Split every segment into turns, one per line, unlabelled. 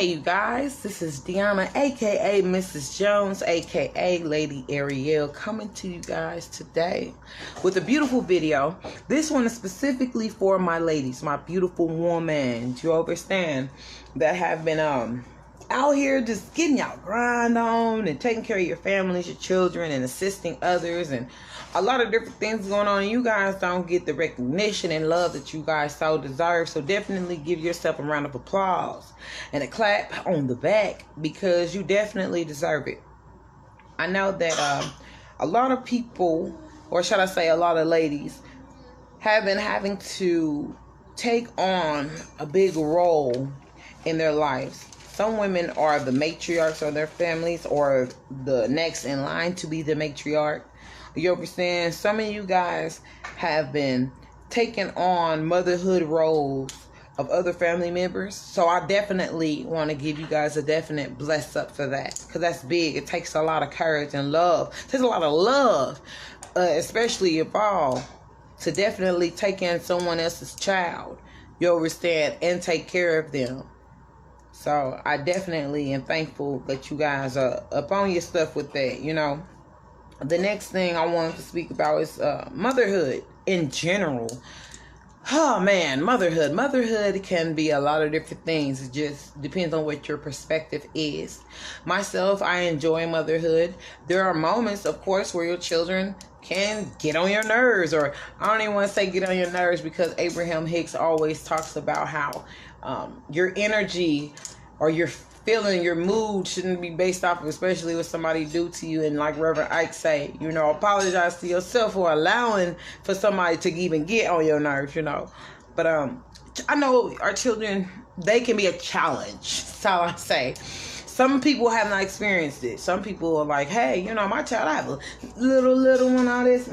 Hey you guys, this is Deanna, aka Mrs. Jones, aka Lady Ariel, coming to you guys today with a beautiful video. This one is specifically for my ladies, my beautiful woman, do you understand, that have been out here just getting y'all grind on and taking care of your families, your children, and assisting others, and a lot of different things going on. And you guys don't get the recognition and love that you guys so deserve. So definitely give yourself a round of applause and a clap on the back, because you definitely deserve it. I know that a lot of people, or should I say a lot of ladies, have been having to take on a big role in their lives. Some women are the matriarchs of their families, or the next in line to be the matriarch. You understand? Some of you guys have been taking on motherhood roles of other family members. So I definitely want to give you guys a definite bless up for that, because that's big. It takes a lot of courage and love. It takes a lot of love, especially if all, to definitely take in someone else's child. You understand? And take care of them. So I definitely am thankful that you guys are up on your stuff with that, you know. The next thing I wanted to speak about is motherhood in general. Oh man, motherhood. Motherhood can be a lot of different things. It just depends on what your perspective is. Myself, I enjoy motherhood. There are moments, of course, where your children can get on your nerves, or I don't even want to say get on your nerves, because Abraham Hicks always talks about how your energy or your feeling, your mood shouldn't be based off of, especially what somebody do to you. And like Reverend Ike say, you know, apologize to yourself for allowing for somebody to even get on your nerves, you know. But I know our children, they can be a challenge. That's all I say. Some people have not experienced it. Some people are like, hey, you know, my child, I have a little one, all this.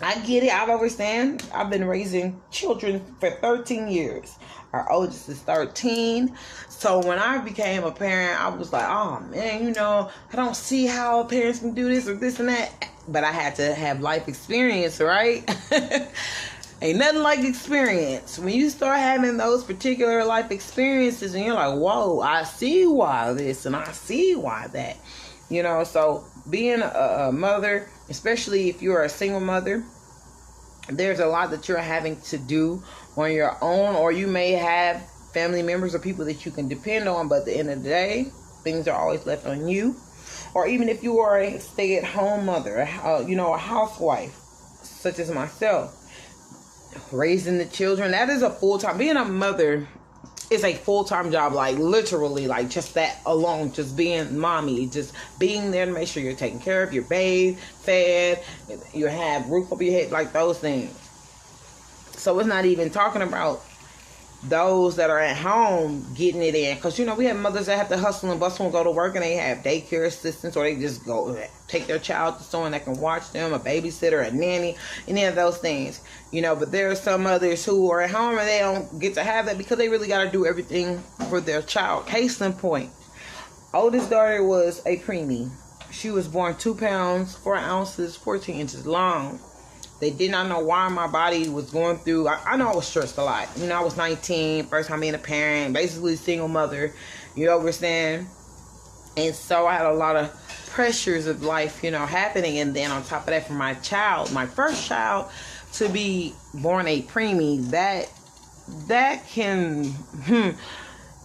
I get it. I understand. I've been raising children for 13 years. Our oldest is 13. So when I became a parent, I was like, oh man, you know, I don't see how parents can do this or this and that. But I had to have life experience, right? Ain't nothing like experience. When you start having those particular life experiences and you're like, whoa, I see why this and I see why that. You know, so being a mother, especially if you're a single mother, there's a lot that you're having to do on your own, or you may have family members or people that you can depend on, but at the end of the day, things are always left on you. Or even if you are a stay-at-home mother, you know, a housewife, such as myself, raising the children, that is a full-time. Being a mother is a full-time job, like literally, like just that alone, just being mommy, just being there to make sure you're taking care of your babe, fed, you have roof over your head, like those things. So it's not even talking about those that are at home getting it in, because you know, we have mothers that have to hustle and bustle and go to work, and they have daycare assistants, or they just go take their child to someone that can watch them, a babysitter, a nanny, any of those things, you know. But there are some others who are at home and they don't get to have that because they really got to do everything for their child. Case in point, oldest daughter was a preemie. She was born 2 pounds 4 ounces 14 inches long. They did not know why my body was going through. I know I was stressed a lot. You know, I was 19, first time being a parent, basically single mother. You understand? And so I had a lot of pressures of life, you know, happening. And then on top of that, for my child, my first child, to be born a preemie, that can,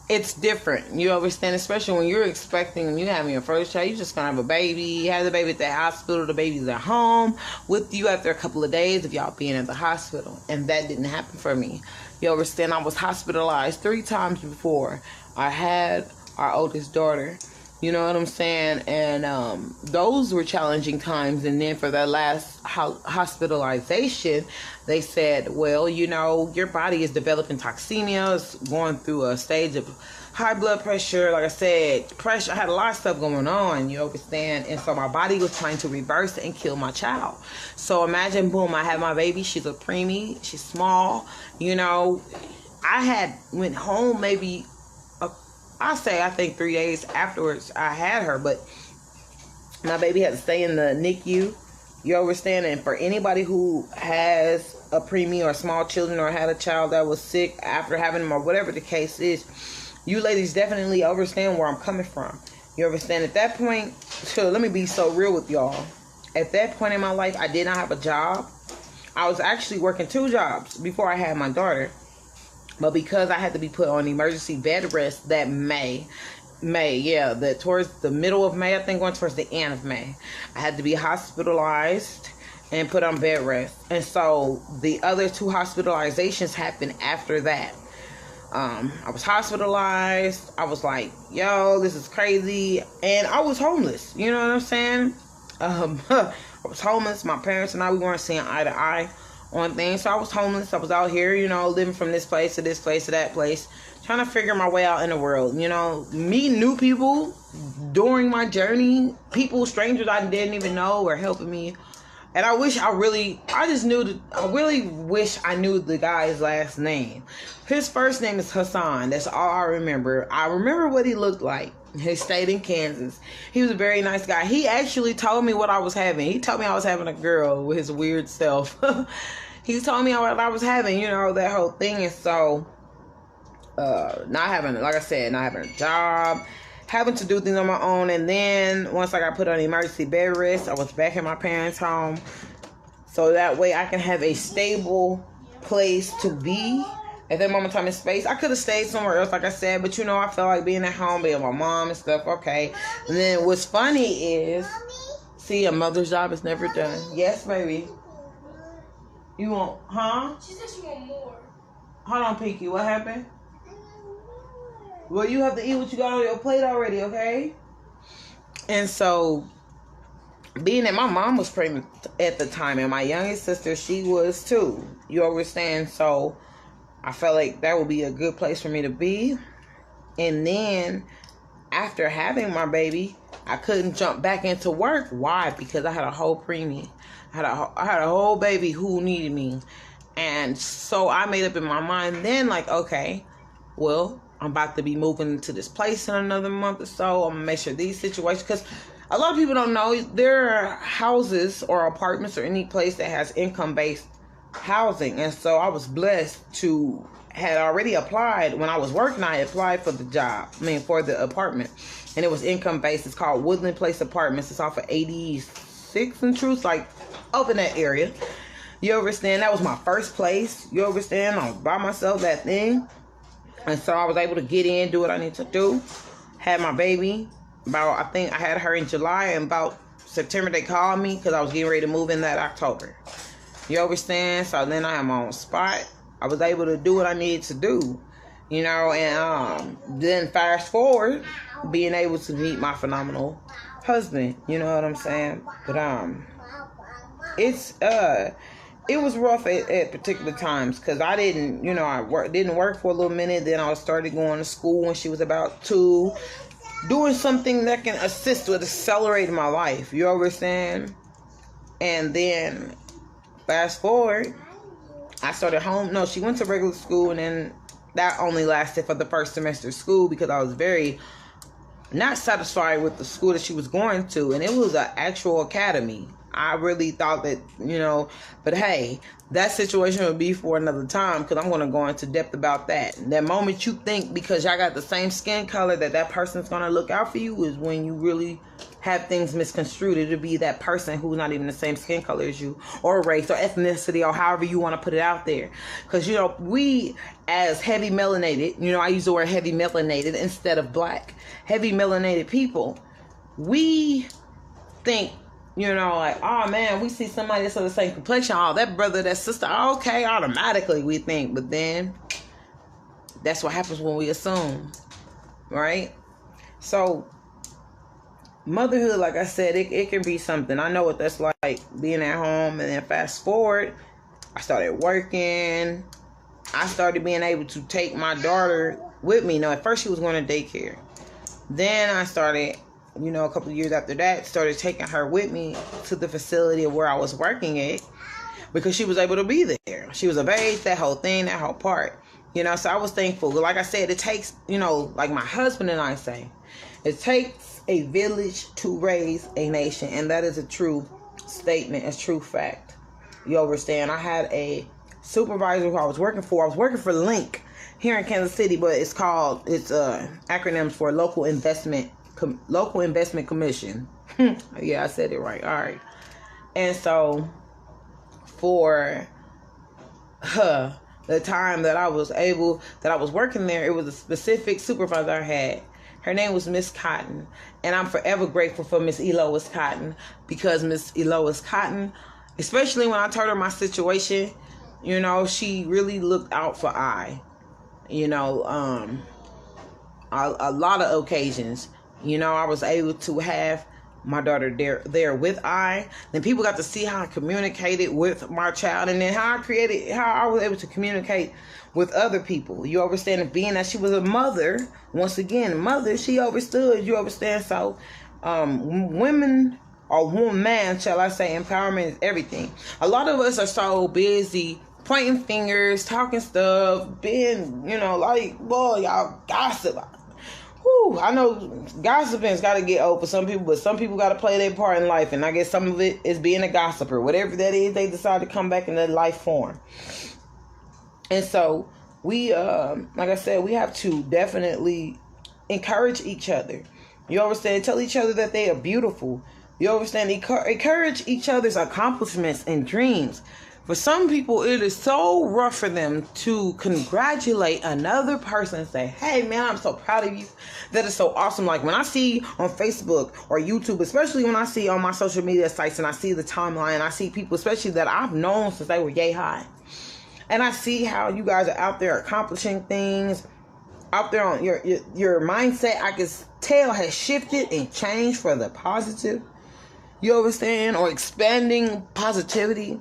it's different. You understand? Especially when you're expecting, when you're having your first child, you're just going to have a baby. You have the baby at the hospital. The baby's at home with you after a couple of days of y'all being at the hospital. And that didn't happen for me. You understand? I was hospitalized 3 times before I had our oldest daughter. You know what I'm saying? And those were challenging times. And then for that last hospitalization, they said, well, you know, your body is developing toxemia. It's going through a stage of high blood pressure. Like I said, pressure. I had a lot of stuff going on, you understand? And so my body was trying to reverse it and kill my child. So imagine, boom, I had my baby. She's a preemie. She's small. You know, I went home maybe I think 3 days afterwards I had her, but my baby had to stay in the NICU. You understand? And for anybody who has a preemie or small children, or had a child that was sick after having them, or whatever the case is, You ladies definitely understand where I'm coming from. You understand? At that point, so let me be so real with y'all. At that point in my life, I did not have a job. I was actually working 2 jobs before I had my daughter. But because I had to be put on emergency bed rest that towards the middle of May, I think going towards the end of May, I had to be hospitalized and put on bed rest. And so the other 2 hospitalizations happened after that. I was hospitalized. I was like, yo, this is crazy. And I was homeless. You know what I'm saying? I was homeless. My parents and I, we weren't seeing eye to eye on things. So I was homeless. I was out here, you know, living from this place to this place to that place, trying to figure my way out in the world, you know, meeting new people during my journey, strangers I didn't even know were helping me. And I really wish I knew the guy's last name. His first name is Hassan. That's all I remember. I remember what he looked like. He stayed in Kansas. He was a very nice guy. He actually told me what I was having. He told me I was having a girl with his weird self. He told me what I was having, you know, that whole thing. And so, not having a job, having to do things on my own. And then once I got put on emergency bed rest, I was back in my parents' home. So that way I can have a stable place to be at that moment in time and space. I could have stayed somewhere else, like I said, but you know, I felt like being at home, being with my mom and stuff. Okay. And then what's funny is, see, a mother's job is never done. Yes, baby. You want, huh?
She said she want more.
Hold on, Pinky. What happened? Well, you have to eat what you got on your plate already, okay? And so, being that my mom was pregnant at the time, and my youngest sister, she was too. You understand? So, I felt like that would be a good place for me to be. And then, after having my baby, I couldn't jump back into work. Why? Because I had a whole preemie. I had a whole baby who needed me. And so, I made up in my mind then, like, okay, well, I'm about to be moving to this place in another month or so. I'm going to make sure these situations, because a lot of people don't know, there are houses or apartments or any place that has income-based housing. And so I was blessed to had already applied. When I was working, I applied for the for the apartment. And it was income-based. It's called Woodland Place Apartments. It's off of 86 in Truth, like up in that area. You understand? That was my first place. You understand? I was by myself, that thing. And so I was able to get in, do what I need to do. Had my baby. I think I had her in July, and about September they called me because I was getting ready to move in that October. You understand? So then I had my own spot. I was able to do what I needed to do. You know, and then fast forward, being able to meet my phenomenal husband. You know what I'm saying? But it was rough at particular times because I didn't, you know, didn't work for a little minute. Then I started going to school when she was about 2, doing something that can assist with accelerating my life. You understand? And then fast forward, I started home. No, she went to regular school, and then that only lasted for the first semester of school because I was very not satisfied with the school that she was going to, and it was an actual academy. I really thought that, you know, but hey, that situation would be for another time because I'm going to go into depth about that. That moment you think because y'all got the same skin color that person's going to look out for you is when you really have things misconstrued. It'll be that person who's not even the same skin color as you, or race or ethnicity, or however you want to put it out there. Because, you know, we as heavy melanated, you know, I use the word heavy melanated instead of black. Heavy melanated people, we think, you know, like, oh man, we see somebody that's of the same complexion, oh, that brother, that sister, okay, automatically we think. But then that's what happens when we assume, right? So motherhood, like I said, it can be something. I know what that's like, being at home. And then fast forward, I started working. I started being able to take my daughter with me. Now, at first she was going to daycare. Then I started, you know, a couple of years after that, started taking her with me to the facility of where I was working at because she was able to be there. She was of age, that whole thing, that whole part. You know, so I was thankful. Like I said, it takes, you know, like my husband and I say, it takes a village to raise a nation. And that is a true statement, a true fact. You understand? I had a supervisor who I was working for. I was working for Link. here in Kansas City, but it's acronyms for Local Investment Commission. Yeah, I said it right. All right. And so for the time that I was working there, it was a specific supervisor I had. Her name was Miss Cotton, and I'm forever grateful for Miss Elois Cotton, because Miss Elois Cotton, especially when I told her my situation, you know, she really looked out for I. You know, a lot of occasions, you know, I was able to have my daughter there with I. Then people got to see how I communicated with my child, and then how I was able to communicate with other people. You understand? Being that she was a mother, once again, mother, she understood. You understand? So, women, or woman, shall I say, empowerment is everything. A lot of us are so busy pointing fingers, talking stuff, being, you know, like, boy, y'all gossip. Whew, I know gossiping's got to get old for some people, but some people got to play their part in life, and I guess some of it is being a gossiper. Whatever that is, they decide to come back in their life form. And so we, like I said, we have to definitely encourage each other. You understand? Tell each other that they are beautiful. You understand? Encourage each other's accomplishments and dreams. For some people, it is so rough for them to congratulate another person and say, hey, man, I'm so proud of you. That is so awesome. Like when I see on Facebook or YouTube, especially when I see on my social media sites and I see the timeline, I see people, especially that I've known since they were yay high. And I see how you guys are out there accomplishing things. Out there on your mindset, I can tell, has shifted and changed for the positive. You understand? Or expanding positivity.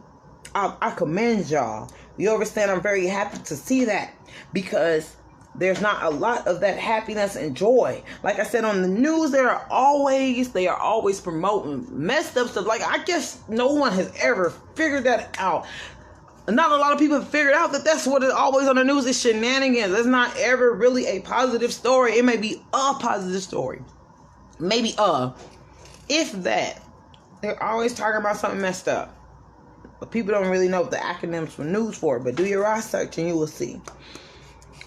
I commend y'all. You understand? I'm very happy to see that, because there's not a lot of that happiness and joy. Like I said, on the news, they are always promoting messed up stuff. Like, I guess no one has ever figured that out. Not a lot of people have figured out that that's what is always on the news, is shenanigans. It's not ever really a positive story. It may be a positive story. Maybe if that. They're always talking about something messed up. But people don't really know what the acronyms for news for. But do your research and you will see.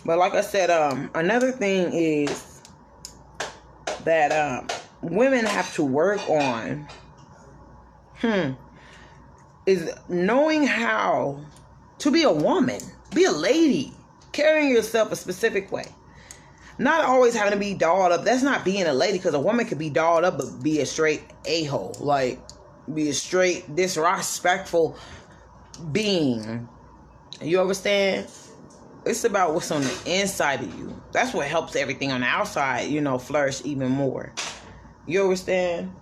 But like I said, another thing is that women have to work on is knowing how to be a woman, be a lady, carrying yourself a specific way. Not always having to be dolled up. That's not being a lady, because a woman could be dolled up but be a straight a-hole. Like, be a straight disrespectful being. You understand? It's about what's on the inside of you. That's what helps everything on the outside, you know, flourish even more. You understand?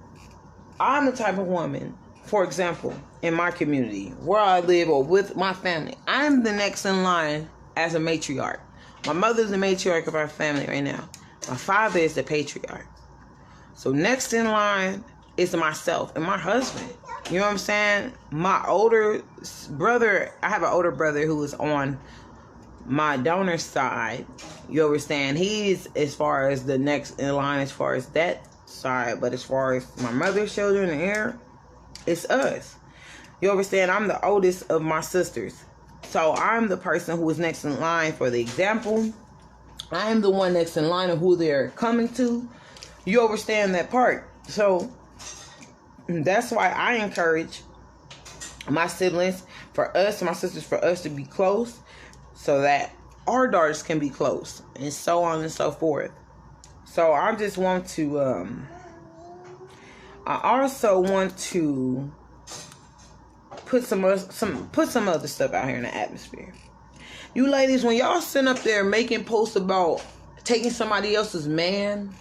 I'm the type of woman, for example, in my community, where I live or with my family, I'm the next in line as a matriarch. My mother's the matriarch of our family right now. My father is the patriarch. So next in line is myself and my husband. You know what I'm saying? My older brother, I have an older brother who is on my donor side. You understand? He's as far as the next in line as far as that side. But as far as my mother's children and heir, it's us. You understand? I'm the oldest of my sisters. So I'm the person who is next in line for the example. I am the one next in line of who they're coming to. You understand that part? So that's why I encourage my siblings, for us, my sisters, for us to be close, so that our daughters can be close, and so on and so forth. So I just want to, I also want to put some other stuff out here in the atmosphere. You ladies, when y'all sit up there making posts about taking somebody else's man,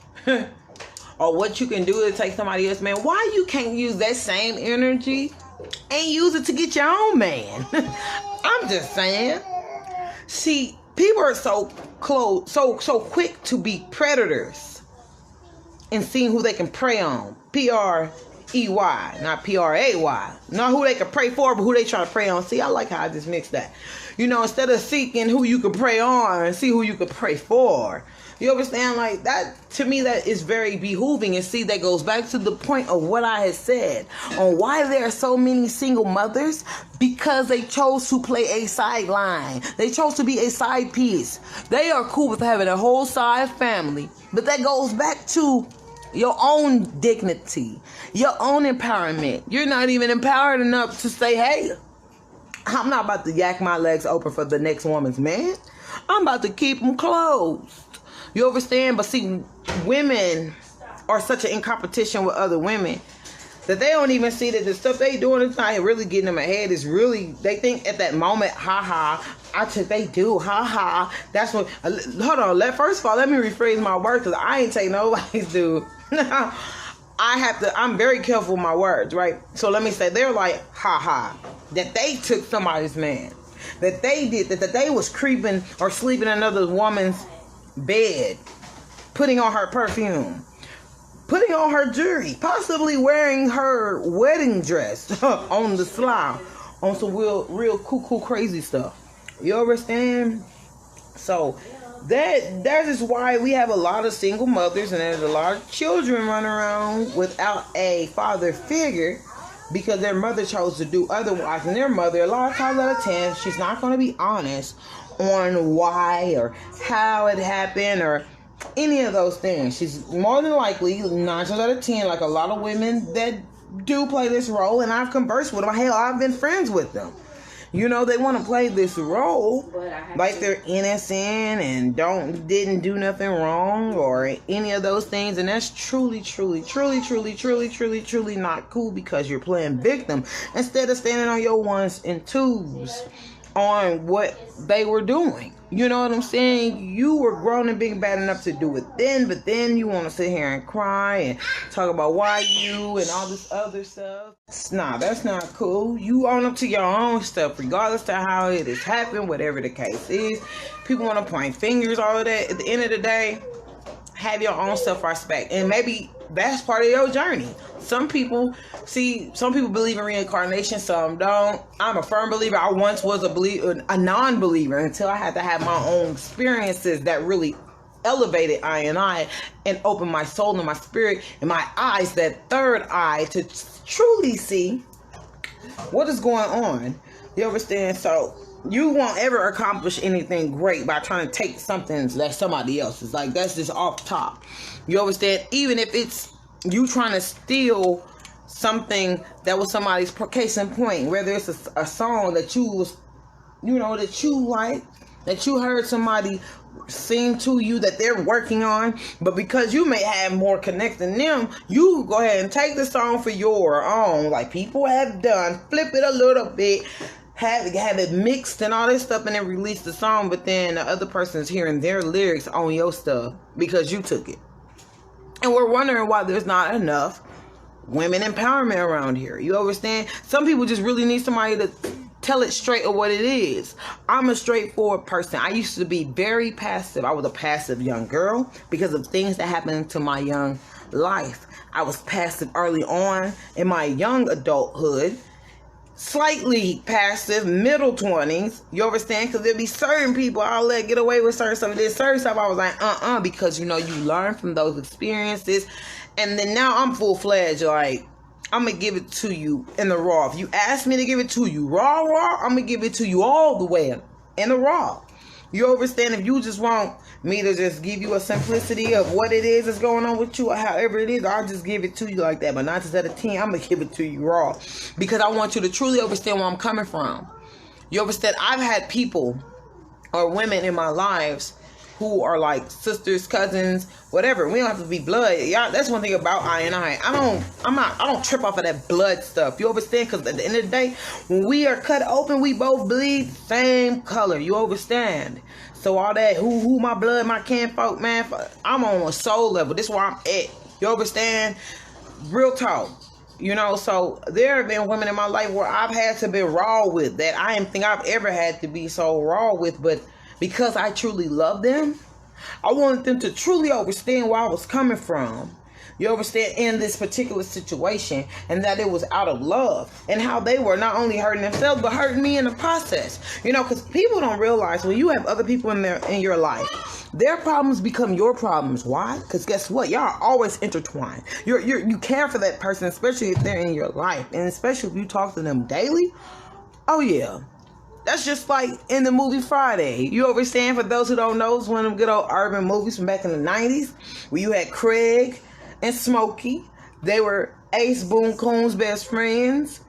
or what you can do to take somebody else's man, why you can't use that same energy and use it to get your own man? I'm just saying. See, people are so quick to be predators and seeing who they can prey on. P-R-E-Y, not P-R-A-Y. Not who they can prey for, but who they try to prey on. See, I like how I just mixed that. You know, instead of seeking who you can prey on, see who you can prey for. You understand? Like that, to me, that is very behooving. And see, that goes back to the point of what I had said on why there are so many single mothers, because they chose to play a sideline. They chose to be a side piece. They are cool with having a whole side family, but that goes back to your own dignity, your own empowerment. You're not even empowered enough to say, hey, I'm not about to yak my legs open for the next woman's man. I'm about to keep them closed. You understand? But see, women are such in competition with other women that they don't even see that the stuff they doing is not really getting them ahead. Is really, they think at that moment, they do, that's what, hold on, first of all, let me rephrase my words, because I ain't take nobody's dude. I'm very careful with my words, right? So let me say, they're like, that they took somebody's man, that they did, that they was creeping or sleeping in another woman's bed, putting on her perfume, putting on her jewelry, possibly wearing her wedding dress on the sly, on some real cool crazy stuff. You understand? So that is why we have a lot of single mothers, and there's a lot of children running around without a father figure, because their mother chose to do otherwise. And their mother, a lot of times out of 10, she's not going to be honest on why or how it happened or any of those things. She's more than likely, 9 times out of 10, like a lot of women that do play this role, and I've conversed with them. Hell, I've been friends with them. You know, they want to play this role like they're innocent and didn't do nothing wrong or any of those things. And that's truly not cool, because you're playing victim instead of standing on your ones and twos on what they were doing. You know what I'm saying? You were grown and big and bad enough to do it then, but then you want to sit here and cry and talk about why you and all this other stuff. Nah, that's not cool. You own up to your own stuff, regardless of how it has happened, whatever the case is. People want to point fingers, all of that. At the end of the day, have your own self-respect, and maybe that's part of your journey. Some people believe in reincarnation, some don't. I'm a firm believer. I once was a non-believer until I had to have my own experiences that really elevated I and opened my soul and my spirit and my eyes, that third eye, to truly see what is going on. You understand? So you won't ever accomplish anything great by trying to take something that's somebody else's. Like, that's just off top. You understand? Even if it's you trying to steal something that was somebody's, case in point, whether it's a song that you was, that you like, that you heard somebody sing to you that they're working on, but because you may have more connect than them, you go ahead and take the song for your own, like people have done, flip it a little bit, have it mixed and all this stuff, and then release the song, but then the other person's hearing their lyrics on your stuff because you took it. And we're wondering why there's not enough women empowerment around here. You understand? Some people just really need somebody to tell it straight of what it is. I'm a straightforward person. I used to be very passive. I was a passive young girl because of things that happened to my young life. I was passive early on in my young adulthood. Slightly passive, middle 20s. You understand? Because there'd be certain people I'll let get away with certain stuff. There's certain stuff I was like, because, you learn from those experiences. And then now I'm full-fledged, like, I'm going to give it to you in the raw. If you ask me to give it to you raw, I'm going to give it to you all the way in the raw. You understand? If you just want me to just give you a simplicity of what it is that's going on with you, or however it is, I'll just give it to you like that. But 9 out of 10, I'm going to give it to you raw, because I want you to truly understand where I'm coming from. You understand? I've had people or women in my lives who are like sisters, cousins, whatever. We don't have to be blood. Y'all, that's one thing about I don't trip off of that blood stuff. You understand? Because at the end of the day, when we are cut open, we both bleed same color. You understand? So all that who my blood, my kinfolk, man, I'm on a soul level. This is where I'm at. You understand? Real talk. So there have been women in my life where I've had to be raw with, that I didn't think I've ever had to be so raw with, but because I truly love them, I wanted them to truly understand where I was coming from. You understand, in this particular situation, and that it was out of love, and how they were not only hurting themselves but hurting me in the process. You know, because people don't realize when you have other people in your life, their problems become your problems. Why? Because guess what? Y'all are always intertwined. You care for that person, especially if they're in your life, and especially if you talk to them daily. Oh yeah. That's just like in the movie Friday. You understand? For those who don't know, it's one of them good old urban movies from back in the 90s, where you had Craig and Smokey. They were Ace Boone Coon's best friends.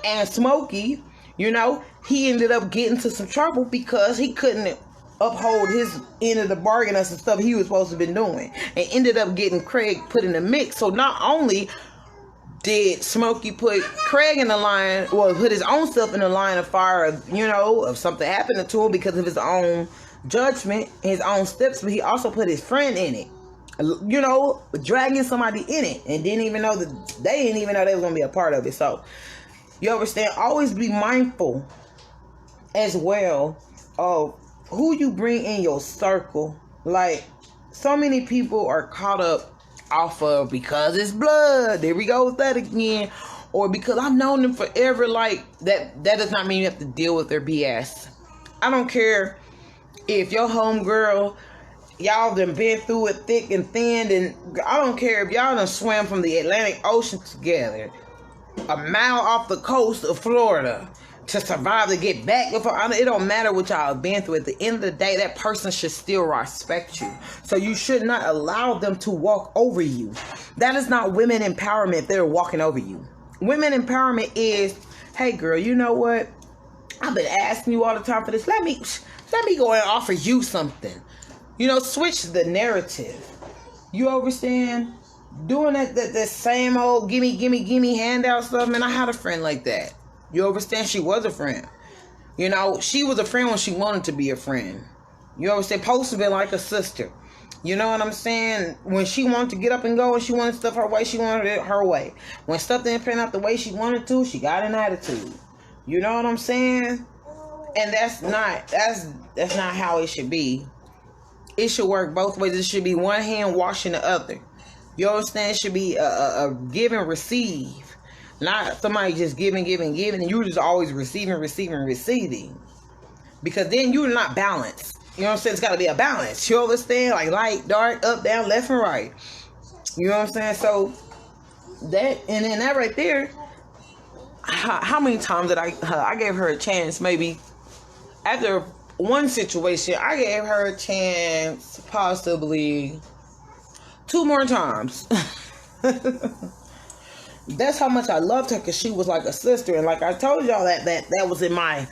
And Smokey, you know, he ended up getting into some trouble because he couldn't uphold his end of the bargain of some stuff he was supposed to be doing. And ended up getting Craig put in the mix. So not only did Smokey put Craig in the line, well, put his own self in the line of fire, you know, of something happening to him because of his own judgment, his own steps, but he also put his friend in it, you know, dragging somebody in it, and didn't even know that they didn't even know they were going to be a part of it. So, you understand, always be mindful as well of who you bring in your circle. Like, so many people are caught up off of because it's blood. There we go with that again. Or because I've known them forever. Like that does not mean you have to deal with their BS. I don't care if your homegirl, y'all done been through it thick and thin, and I don't care if y'all done swam from the Atlantic Ocean together, a mile off the coast of Florida, to survive to get back. It don't matter what y'all have been through. At the end of the day, that person should still respect you. So you should not allow them to walk over you. That is not women empowerment. They're walking over you. Women empowerment is, hey girl, you know what? I've been asking you all the time for this. Let me go and offer you something. You know, switch the narrative. You understand? Doing that same old gimme handout stuff. Man, I had a friend like that. You understand? She was a friend. You know, she was a friend when she wanted to be a friend. You understand? Supposed to be like a sister. You know what I'm saying? When she wanted to get up and go and she wanted stuff her way, she wanted it her way. When stuff didn't pan out the way she wanted to, she got an attitude. You know what I'm saying? And that's not how it should be. It should work both ways. It should be one hand washing the other. You understand? It should be a give and receive. Not somebody just giving, and you just always receiving. Because then you're not balanced. You know what I'm saying? It's got to be a balance. You understand? Like light, dark, up, down, left, and right. You know what I'm saying? So, that, and then that right there, how many times did I gave her a chance, maybe, after one situation, I gave her a chance, possibly, 2 more times. That's how much I loved her, because she was like a sister. And like I told y'all, that was in my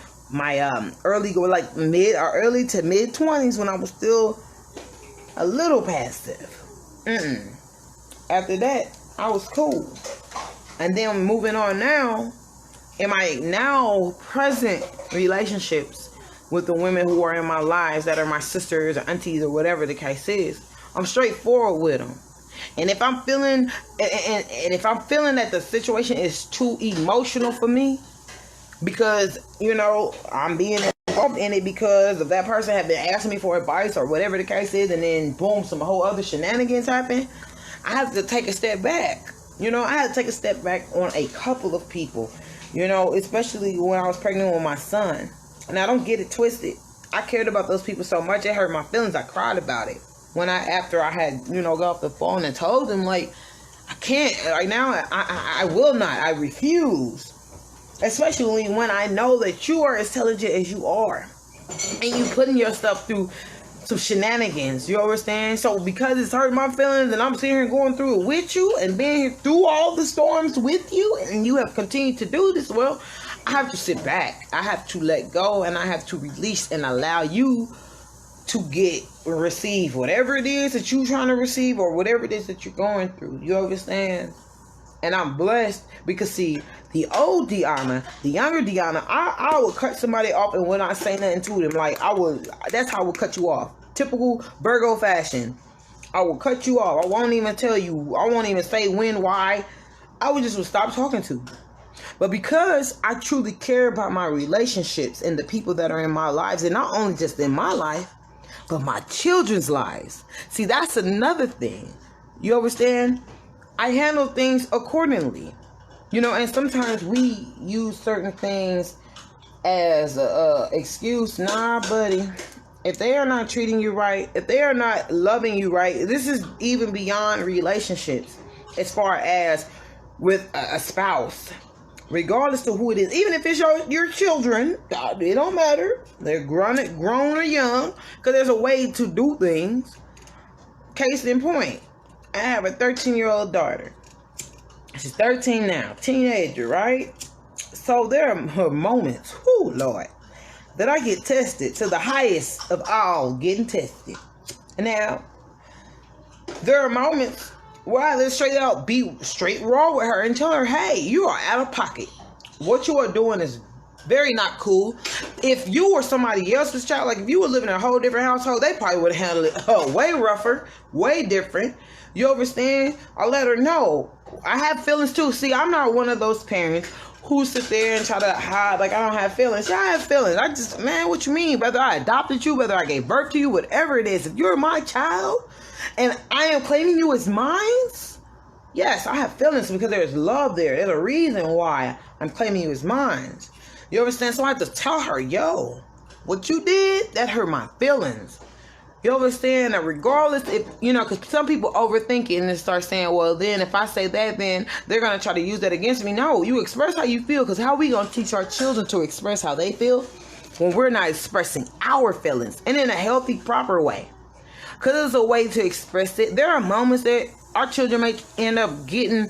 early to mid 20s, when I was still a little passive. After that, I was cool. And then moving on now, in my now present relationships with the women who are in my lives, that are my sisters or aunties or whatever the case is, I'm straightforward with them. And if I'm feeling, that the situation is too emotional for me, because, you know, I'm being involved in it because of that person have been asking me for advice or whatever the case is, and then boom, some whole other shenanigans happen, I have to take a step back. You know, I had to take a step back on a couple of people, you know, especially when I was pregnant with my son. And I don't get it twisted. I cared about those people so much, it hurt my feelings. I cried about it. After I had, you know, got off the phone and told them, like, I can't, right now, I will not, I refuse. Especially when I know that you are as intelligent as you are. And you putting yourself through some shenanigans, you understand? So because it's hurt my feelings, and I'm sitting here going through it with you, and being through all the storms with you, and you have continued to do this, well, I have to sit back. I have to let go, and I have to release and allow you to receive whatever it is that you're trying to receive, or whatever it is that you're going through. You understand? And I'm blessed because, see, the old Deanna, the younger Deanna, I would cut somebody off and would not say nothing to them. Like, that's how I would cut you off. Typical Virgo fashion. I will cut you off. I won't even tell you. I won't even say when, why. I would stop talking to you. But because I truly care about my relationships and the people that are in my lives, and not only just in my life, but my children's lives. See, that's another thing. You understand? I handle things accordingly. You know, and sometimes we use certain things as a excuse. Nah, buddy. If they are not treating you right, if they are not loving you right, this is even beyond relationships as far as with a spouse. Regardless of who it is, even if it's your children, it don't matter. They're grown or young, because there's a way to do things. Case in point, I have a 13-year-old daughter. She's 13 now, teenager, right? So there are her moments, whoo, Lord, that I get tested to the highest of all getting tested. Now, there are moments where I just straight out be straight raw with her and tell her, hey, you are out of pocket. What you are doing is very not cool. If you were somebody else's child, like if you were living in a whole different household, they probably would handle it way rougher, way different. You understand? I let her know. I have feelings too. See, I'm not one of those parents who sit there and try to hide like I don't have feelings. Yeah, I have feelings. I just, man, what you mean? Whether I adopted you, whether I gave birth to you, whatever it is, if you're my child and I am claiming you as mine, yes, I have feelings because there's love there. There's a reason why I'm claiming you as mine. You understand? So I have to tell her, yo, what you did, that hurt my feelings. You understand that regardless if, you know, because some people overthink it and start saying, well, then if I say that, then they're going to try to use that against me. No, you express how you feel, because how are we going to teach our children to express how they feel when we're not expressing our feelings and in a healthy, proper way? Because there's a way to express it. There are moments that our children may end up getting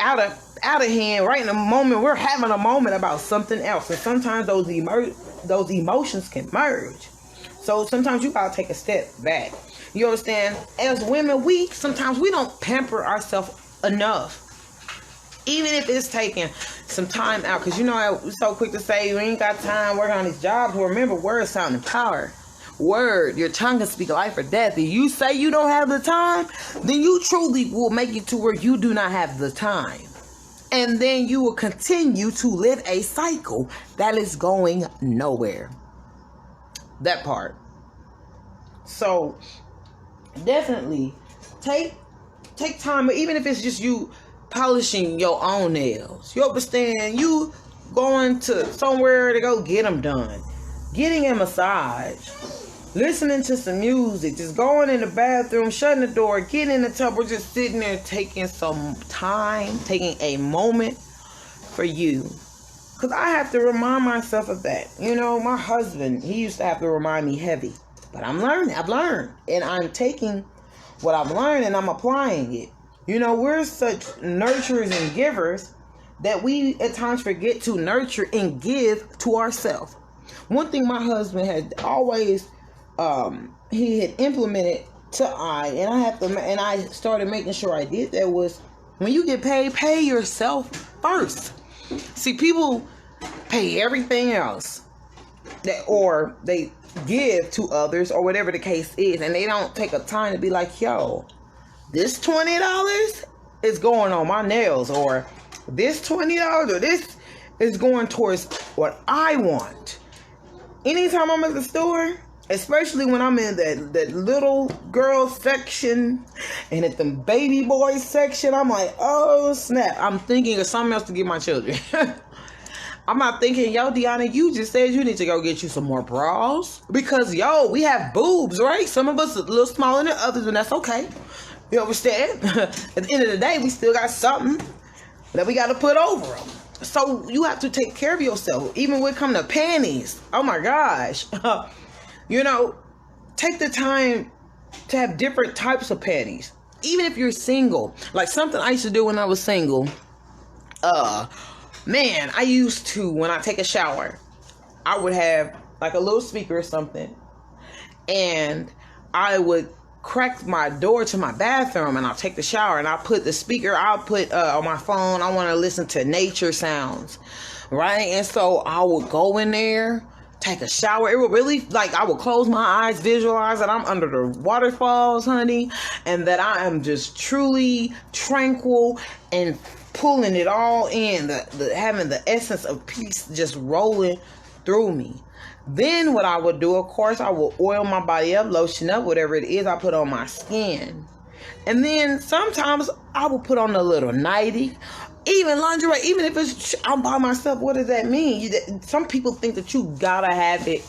out of hand right in the moment. We're having a moment about something else. And sometimes those emotions can merge. So sometimes you gotta take a step back. You understand? As women, sometimes we don't pamper ourselves enough. Even if it's taking some time out. Because you know, we're so quick to say you ain't got time working on these jobs. Well, remember, words sound in power. Word, your tongue can speak life or death. If you say you don't have the time, then you truly will make it to where you do not have the time. And then you will continue to live a cycle that is going nowhere. That part. So definitely take time, even if it's just you polishing your own nails. You understand? You going to somewhere to go get them done, getting a massage, listening to some music, just going in the bathroom, shutting the door, getting in the tub, or just sitting there taking some time, taking a moment for you. Because I have to remind myself of that. You know, my husband, he used to have to remind me heavy. But I'm learning. I've learned. And I'm taking what I've learned and I'm applying it. You know, we're such nurturers and givers that we at times forget to nurture and give to ourselves. One thing my husband had always, he had implemented and I started making sure I did that, was when you get paid, pay yourself first. See, people pay everything else or they give to others or whatever the case is, and they don't take a time to be like, yo, this $20 is going on my nails, or this $20 or this is going towards what I want. Anytime I'm at the store, especially when I'm in that little girl section and at the baby boy section, I'm like, oh snap. I'm thinking of something else to give my children. I'm not thinking, yo, Deanna, you just said you need to go get you some more bras. Because, yo, we have boobs, right? Some of us are a little smaller than others, and that's okay. You understand? At the end of the day, we still got something that we got to put over them. So you have to take care of yourself. Even when it comes to panties. Oh, my gosh. You know, take the time to have different types of panties. Even if you're single. Like something I used to do when I was single. Man, I used to, when I take a shower, I would have like a little speaker or something. And I would crack my door to my bathroom and I'll take the shower and I'll put the speaker, I'll put on my phone, I want to listen to nature sounds. Right? And so I would go in there, take a shower. It would really, like, I would close my eyes, visualize that I'm under the waterfalls, honey, and that I am just truly tranquil and pulling it all in, having the essence of peace just rolling through me. Then what I would do, of course, I will oil my body up, lotion up, whatever it is I put on my skin. And then sometimes I will put on a little nightie, even lingerie, even if I'm by myself. What does that mean? Some people think that you gotta have it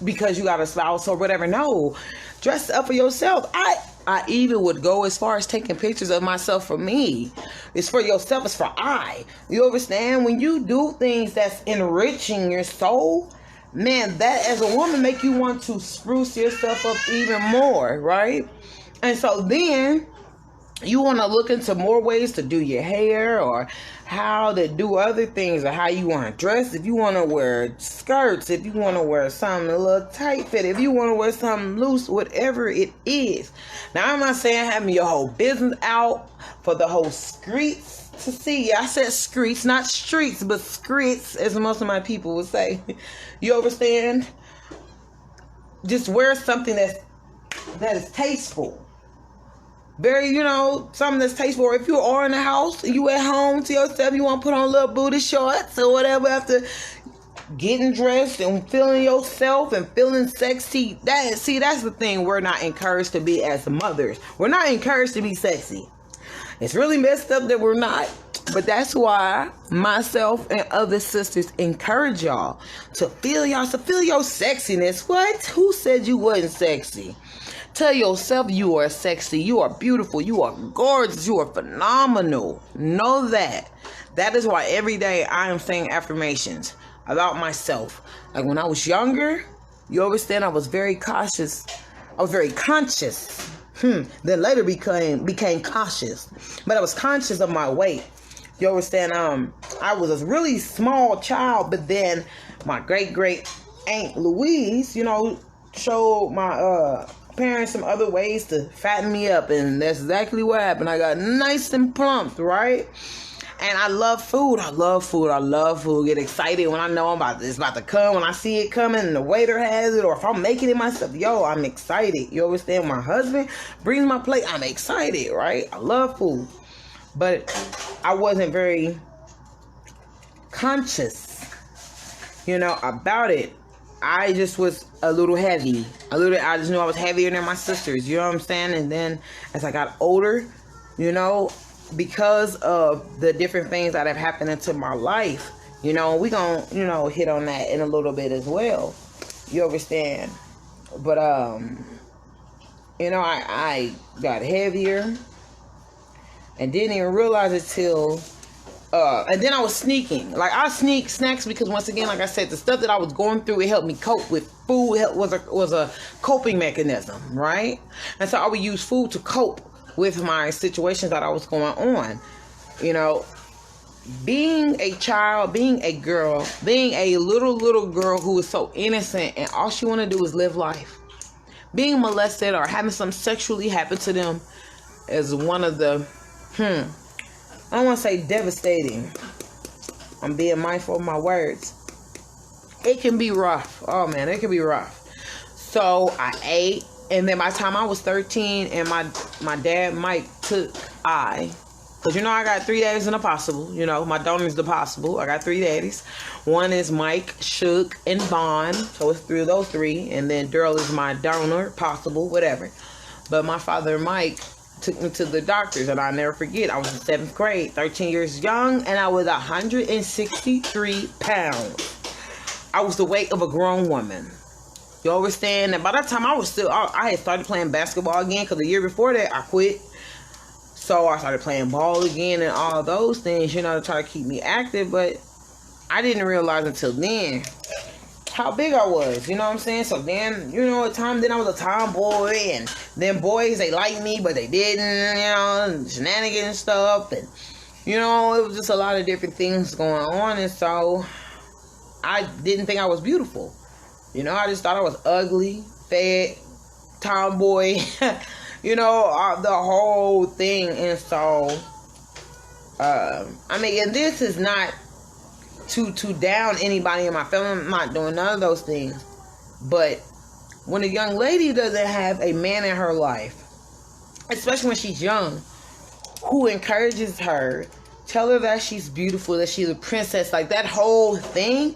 because you got a spouse or whatever. No, dress up for yourself. I even would go as far as taking pictures of myself for me. It's for yourself. It's for I. You understand? When you do things that's enriching your soul, man, that as a woman make you want to spruce yourself up even more, right? And so then you want to look into more ways to do your hair or how to do other things or how you want to dress. If you want to wear skirts, if you want to wear something a little tight fit, if you want to wear something loose, whatever it is. Now, I'm not saying having your whole business out for the whole streets to see. I said streets, not streets, but streets, as most of my people would say. You understand? Just wear something that is tasteful. Very, something that's tasteful. Or if you are in the house, you at home to yourself, you want to put on little booty shorts or whatever after getting dressed and feeling yourself and feeling sexy. That's the thing we're not encouraged to be as mothers. We're not encouraged to be sexy. It's really messed up that we're not. But that's why myself and other sisters encourage y'all to feel your sexiness. What? Who said you wasn't sexy? Tell yourself you are sexy, you are beautiful, you are gorgeous, you are phenomenal. Know that. That is why every day I am saying affirmations about myself. Like when I was younger, you understand, I was very cautious. I was very conscious. Then later became cautious. But I was conscious of my weight. You understand? I was a really small child, but then my great Aunt Louise, showed my parents some other ways to fatten me up, and that's exactly what happened. I got nice and plump, right? And I love food. I love food. Get excited when I know it's about to come. When I see it coming and the waiter has it, or if I'm making it myself, I'm excited. You understand? My husband brings my plate, I'm excited, right? I love food. But I wasn't very conscious, about it. I just was a little heavy. I just knew I was heavier than my sisters. You know what I'm saying? And then as I got older, because of the different things that have happened into my life, we gonna, hit on that in a little bit as well. You understand? But, I got heavier and didn't even realize it till... and then I was sneaking. Like, I sneak snacks because, once again, like I said, the stuff that I was going through, it helped me cope with. Food was a coping mechanism, right? And so I would use food to cope with my situations that I was going on. Being a child, being a girl, being a little girl who is so innocent and all she want to do is live life. Being molested or having something sexually happen to them is one of the, I don't want to say devastating. I'm being mindful of my words. It can be rough. Oh man, it can be rough. So I ate, and then by the time I was 13 and my dad Mike took because I got 3 daddies and a possible. My donor's the possible. I got 3 daddies. One is Mike, Shook, and Bond. So it's through those 3. And then Daryl is my donor, possible, whatever. But my father Mike took me to the doctors, and I'll never forget. I was in 7th grade, 13 years young, and I was 163 pounds. I was the weight of a grown woman. You understand? And by that time, I had started playing basketball again, because the year before that, I quit. So I started playing ball again and all those things, to try to keep me active. But I didn't realize until then how big I was, you know what I'm saying? So then, at times, then I was a tomboy, and then boys, they liked me, but they didn't, shenanigans and stuff, and, it was just a lot of different things going on, and so I didn't think I was beautiful, I just thought I was ugly, fat, tomboy, the whole thing, and so, and this is not to down anybody in my family. I'm not doing none of those things. But when a young lady doesn't have a man in her life, especially when she's young, who encourages her, tell her that she's beautiful, that she's a princess, like that whole thing,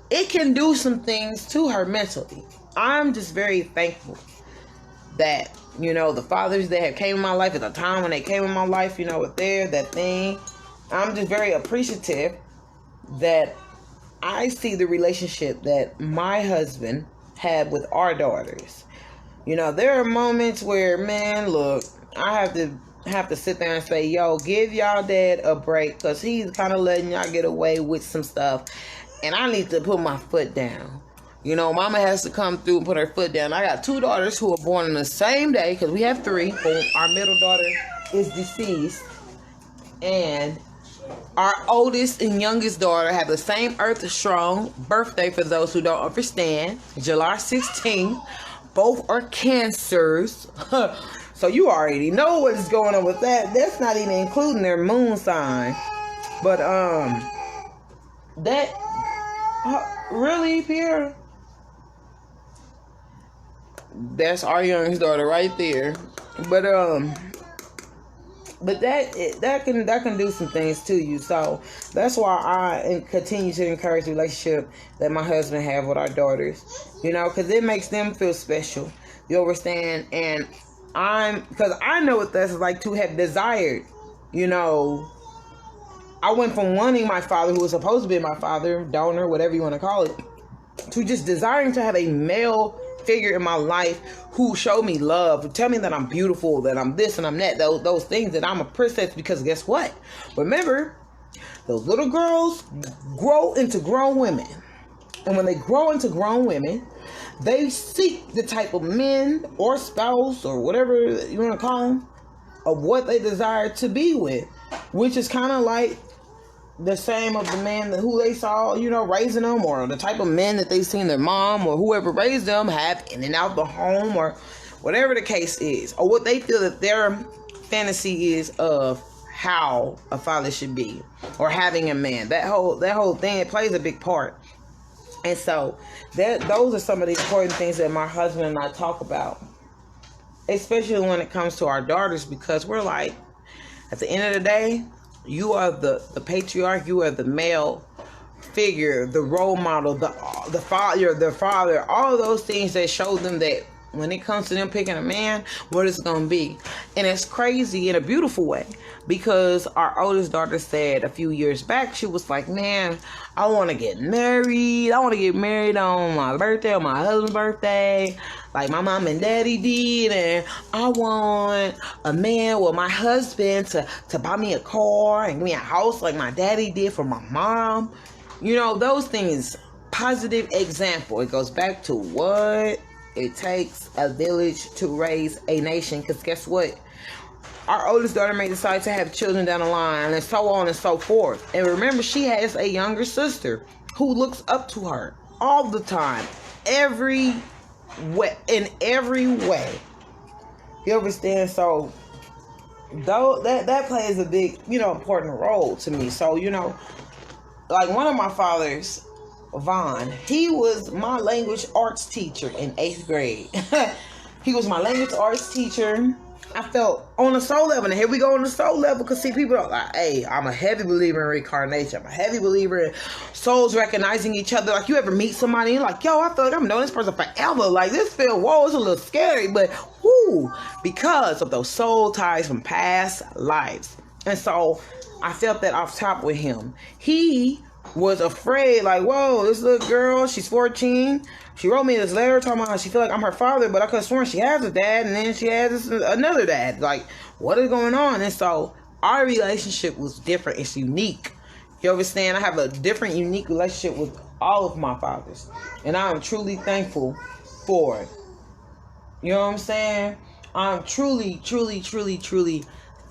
it can do some things to her mentally. I'm just very thankful that You know, the fathers that have came in my life at the time when they came in my life, you know, were there, that thing. I'm just very appreciative that I see the relationship that my husband had with our daughters. You know, there are moments where, man, look, I have to sit there and say, yo, give y'all dad a break, because he's kind of letting y'all get away with some stuff, and I need to put my foot down. You know, mama has to come through and put her foot down. I got 2 daughters who are born on the same day, because we have 3. Our middle daughter is deceased, and our oldest and youngest daughter have the same Earth Strong birthday, for those who don't understand, July 16th. Both are Cancers. So you already know what's going on with that. That's not even including their moon sign. But, that, really, Pierre? That's our youngest daughter right there. But that can do some things to you. So that's why I continue to encourage the relationship that my husband have with our daughters. You know, because it makes them feel special. You understand? And because I know what that's like to have desired. You know, I went from wanting my father, who was supposed to be my father, donor, whatever you want to call it, to just desiring to have a male figure in my life who showed me love, who tell me that I'm beautiful, that I'm this and I'm that, those things, that I'm a princess. Because guess what? Remember, those little girls grow into grown women. And when they grow into grown women, they seek the type of men or spouse or whatever you want to call them, of what they desire to be with, which is kind of like the same of the man who they saw, you know, raising them, or the type of men that they seen their mom or whoever raised them have in and out the home, or whatever the case is, or what they feel that their fantasy is of how a father should be, or having a man. That whole thing, it plays a big part. And so those are some of the important things that my husband and I talk about, especially when it comes to our daughters, because we're like, at the end of the day, you are the patriarch, you are the male figure, the role model, the father, all of those things that show them that when it comes to them picking a man, what it's going to be. And it's crazy in a beautiful way, because our oldest daughter said a few years back, she was like, man, I want to get married. I want to get married on my birthday, on my husband's birthday, like my mom and daddy did. And I want a man with my husband to buy me a car and give me a house like my daddy did for my mom. You know, those things, positive example. It goes back to what it takes a village to raise a nation. Because guess what? Our oldest daughter may decide to have children down the line, and so on and so forth. And remember, she has a younger sister who looks up to her all the time, in every way. You understand? So though that plays a big, important role to me. So, like one of my fathers, Vaughn, he was my language arts teacher in 8th grade. He was my language arts teacher. I felt on a soul level, and here we go on the soul level, because see, people are like, hey, I'm a heavy believer in reincarnation. I'm a heavy believer in souls recognizing each other. Like, you ever meet somebody and you're like, yo, I feel like I've known this person forever. Like, this feel, whoa, it's a little scary, but whoo, because of those soul ties from past lives. And so I felt that off top with him. He was afraid, like, whoa, this little girl, she's 14. She wrote me this letter talking about how she feel like I'm her father, but I could have sworn she has a dad, and then she has another dad. Like, what is going on? And so our relationship was different. It's unique. You understand? I have a different, unique relationship with all of my fathers, and I am truly thankful for it. You know what I'm saying? I'm truly, truly, truly, truly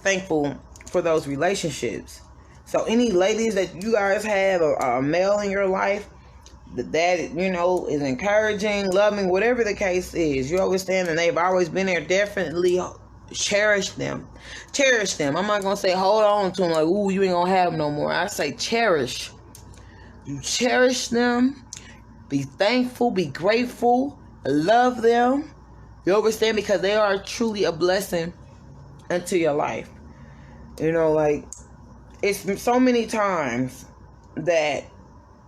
thankful for those relationships. So any ladies that you guys have a male in your life that is encouraging, loving, whatever the case is, you understand, and they've always been there, definitely cherish them. Cherish them. I'm not going to say hold on to them like, ooh, you ain't going to have them no more. I say cherish. You cherish them. Be thankful. Be grateful. Love them. You understand? Because they are truly a blessing into your life. Like, it's so many times that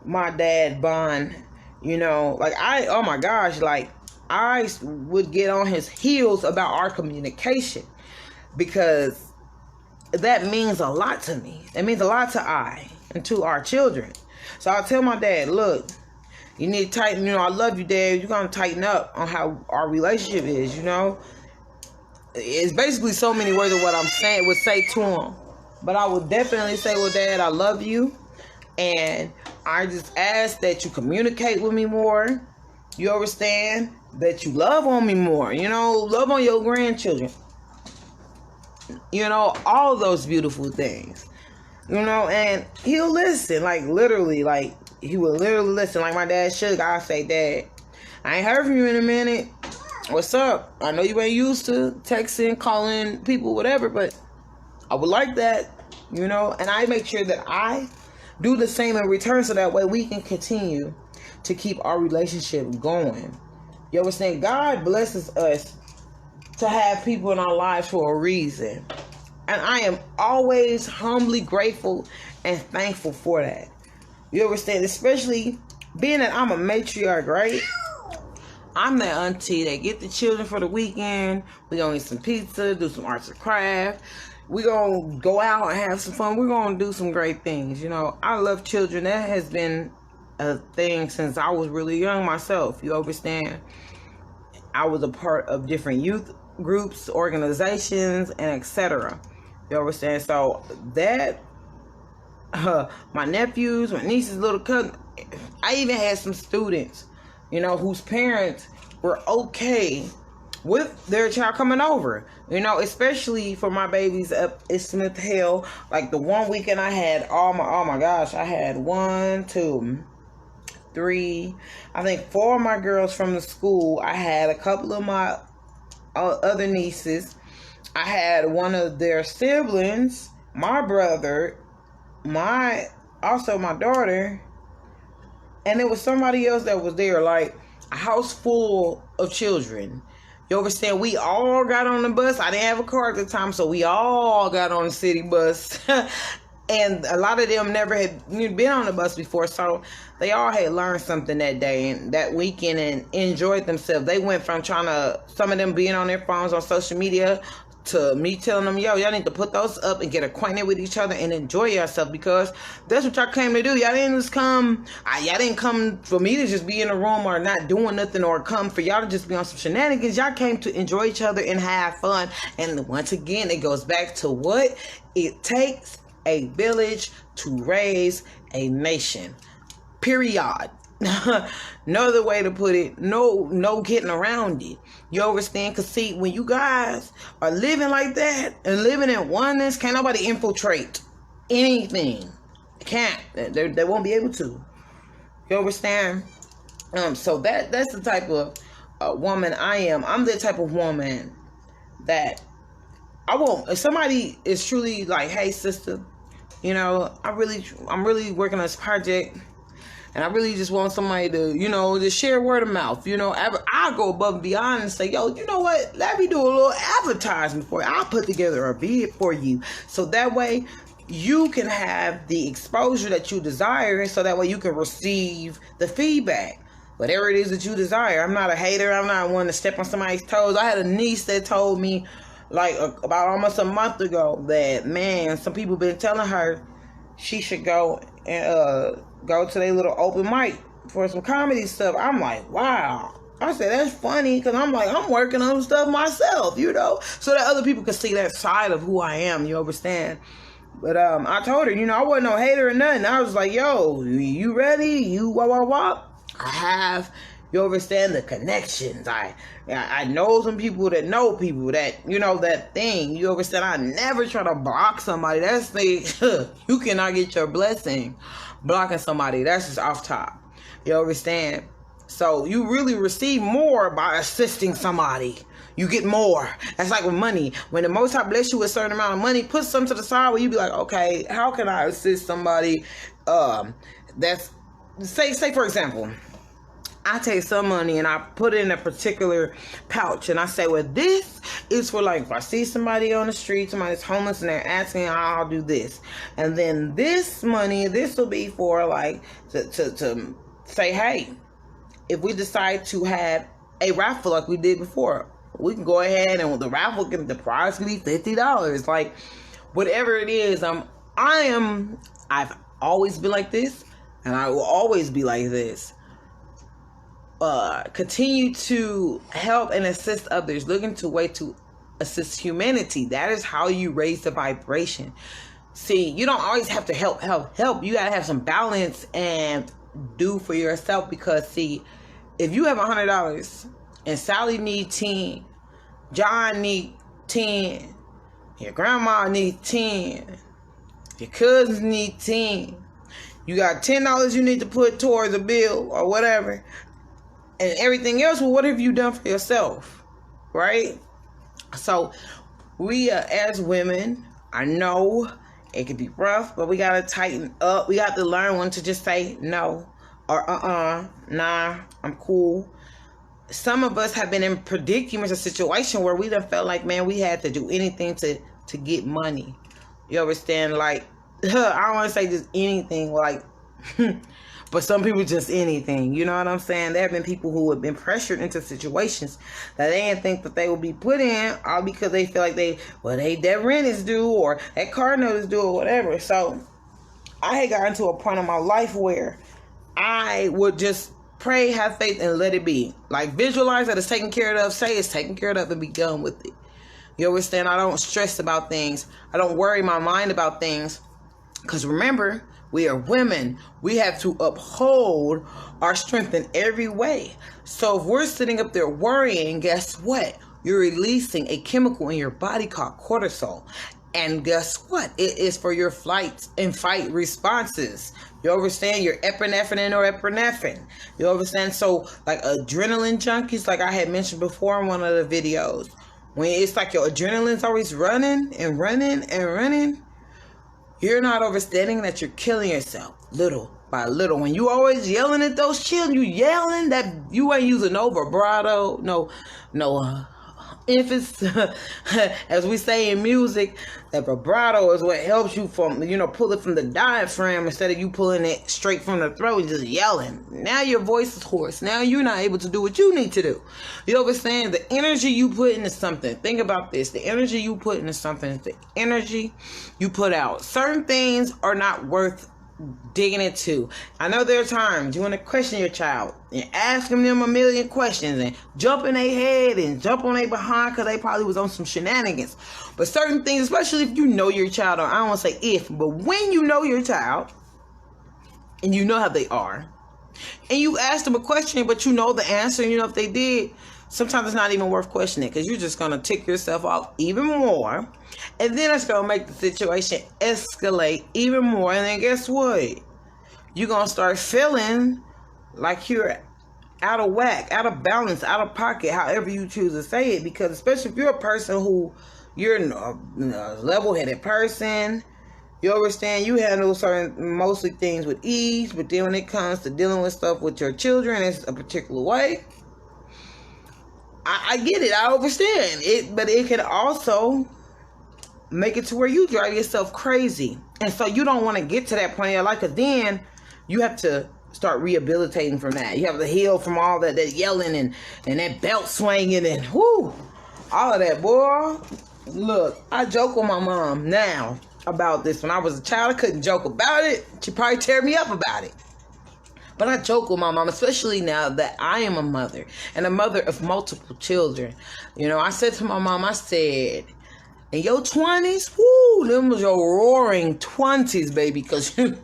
my dad, Bond, like, oh my gosh, like, I would get on his heels about our communication, because that means a lot to me. It means a lot to I and to our children. So I tell my dad, look, you need to tighten, I love you, Dad. You're going to tighten up on how our relationship is, It's basically so many words of what I'm saying would say to him. But I would definitely say, well, Dad, I love you. And I just ask that you communicate with me more. You understand? That you love on me more. Love on your grandchildren. All those beautiful things. And he'll listen. Like, literally, like, he will literally listen. Like my dad should. I say, Dad, I ain't heard from you in a minute. What's up? I know you ain't used to texting, calling people, whatever, but I would like that, And I make sure that I do the same in return, so that way we can continue to keep our relationship going. You understand? God blesses us to have people in our lives for a reason. And I am always humbly grateful and thankful for that. You understand? Especially being that I'm a matriarch, right? I'm that auntie that get the children for the weekend. We gonna eat some pizza, do some arts and craft. We gonna go out and have some fun. We're gonna do some great things. I love children. That has been a thing since I was really young myself. You understand? I was a part of different youth groups, organizations, and etc. You understand? So that my nephews, my nieces, little cousin, I even had some students, whose parents were okay with their child coming over, especially for my babies up in Smith Hill. Like the one weekend I had, oh my gosh, I had 1, 2, 3, I think 4 of my girls from the school. I had a couple of my other nieces. I had one of their siblings, my brother, also my daughter, and there was somebody else that was there, like a house full of children. You understand? We all got on the bus. I didn't have a car at the time, so we all got on the city bus. And a lot of them never had been on the bus before, so they all had learned something that day and that weekend and enjoyed themselves. They went from some of them being on their phones on social media, to me telling them, yo, y'all need to put those up and get acquainted with each other and enjoy yourself, because that's what y'all came to do. Y'all didn't just come, y'all didn't come for me to just be in a room or not doing nothing, or come for y'all to just be on some shenanigans. Y'all came to enjoy each other and have fun. And once again, it goes back to what it takes a village to raise a nation. Period. No other way to put it. No getting around it. You understand? Because see, when you guys are living like that and living in oneness, can't nobody infiltrate anything. Can't. They won't be able to. You understand? So that's the type of woman I am. I'm the type of woman that I won't. If somebody is truly like, hey sister, I'm really working on this project, and I really just want somebody to, just share word of mouth. I'll go above and beyond and say, yo, you know what? Let me do a little advertisement for you. I'll put together a bid for you. So that way you can have the exposure that you desire, so that way you can receive the feedback. Whatever it is that you desire. I'm not a hater. I'm not one to step on somebody's toes. I had a niece that told me, like, about almost a month ago, that, man, some people been telling her she should go and go to their little open mic for some comedy stuff. I'm like, wow. I said, that's funny, because I'm like, I'm working on stuff myself, so that other people can see that side of who I am, you understand? But I told her, I wasn't no hater or nothing. I was like, yo, you ready? You wah. I have, you understand, the connections. I know some people that know people that, that thing. You understand? I never try to block somebody. That's the, you cannot get your blessing blocking somebody. That's just off top. You understand? So you really receive more by assisting somebody. You get more. That's like with money. When the Most High bless you with a certain amount of money, put some to the side where you be like, okay, how can I assist somebody? That's, say for example, I take some money and I put it in a particular pouch, and I say, well, this is for, like, if I see somebody on the street, somebody's homeless and they're asking, I'll do this. And then this money, this will be for, like, to say, hey, if we decide to have a raffle like we did before. We can go ahead and the raffle the prize can be $50. Like, whatever it is, I've always been like this, and I will always be like this. Continue to help and assist others, looking to a way to assist humanity. That is how you raise the vibration. See, you don't always have to help. You gotta have some balance and do for yourself, because see, if you have $100 and Sally needs 10, John needs 10, your grandma needs 10, your cousins need 10, you got $10 you need to put towards a bill or whatever, and everything else, well, what have you done for yourself, right? So we as women, I know it can be rough, but we got to tighten up. We got to learn when to just say no, or nah, I'm cool. Some of us have been in predicaments or situation where we done felt like, man, we had to do anything to get money. You understand? Like, I don't want to say just anything, like, but some people just anything. You know what I'm saying? There have been people who have been pressured into situations that they didn't think that they would be put in, all because they feel like that rent is due, or that car note is due, or whatever. So I had gotten to a point in my life where I would just pray, have faith, and let it be. Like, visualize that it's taken care of, say it's taken care of, and be done with it. You understand? I don't stress about things. I don't worry my mind about things. Because remember, we are women. We have to uphold our strength in every way. So if we're sitting up there worrying, guess what? You're releasing a chemical in your body called cortisol. And guess what? It is for your flight and fight responses. You understand? Your epinephrine and norepinephrine. You understand? So, like adrenaline junkies, like I had mentioned before in one of the videos, when it's like your adrenaline's always running and running and running, you're not understanding that you're killing yourself little by little. When you always yelling at those children, you yelling that you ain't using no vibrato, no emphasis. As we say in music, that vibrato is what helps you from, pull it from the diaphragm instead of you pulling it straight from the throat and just yelling. Now your voice is hoarse. Now you're not able to do what you need to do. You understand? The energy you put into something. Think about this. The energy you put into something is the energy you put out. Certain things are not worth digging into. I know there are times you want to question your child and asking them a million questions and jump in their head and jump on their behind because they probably was on some shenanigans. But certain things, especially if you know your child, or I don't want to say if, but when you know your child and you know how they are, and you ask them a question but you know the answer and you know if they did, sometimes it's not even worth questioning, because you're just going to tick yourself off even more. And then it's going to make the situation escalate even more. And then guess what? You're going to start feeling like you're out of whack, out of balance, out of pocket, however you choose to say it. Because especially if you're a person who, you're a level-headed person, you understand, you handle certain, mostly things with ease. But then when it comes to dealing with stuff with your children, it's a particular way. I get it. I understand it. But it can also make it to where you drive yourself crazy. And so you don't want to get to that point in your life, because then you have to start rehabilitating from that. You have to heal from all that yelling and that belt swinging and whoo, all of that, boy. Look, I joke with my mom now about this. When I was a child, I couldn't joke about it. She'd probably tear me up about it. But I joke with my mom, especially now that I am a mother and a mother of multiple children. I said to my mom, I said, in your 20s, whoo, them was your roaring 20s, baby, because you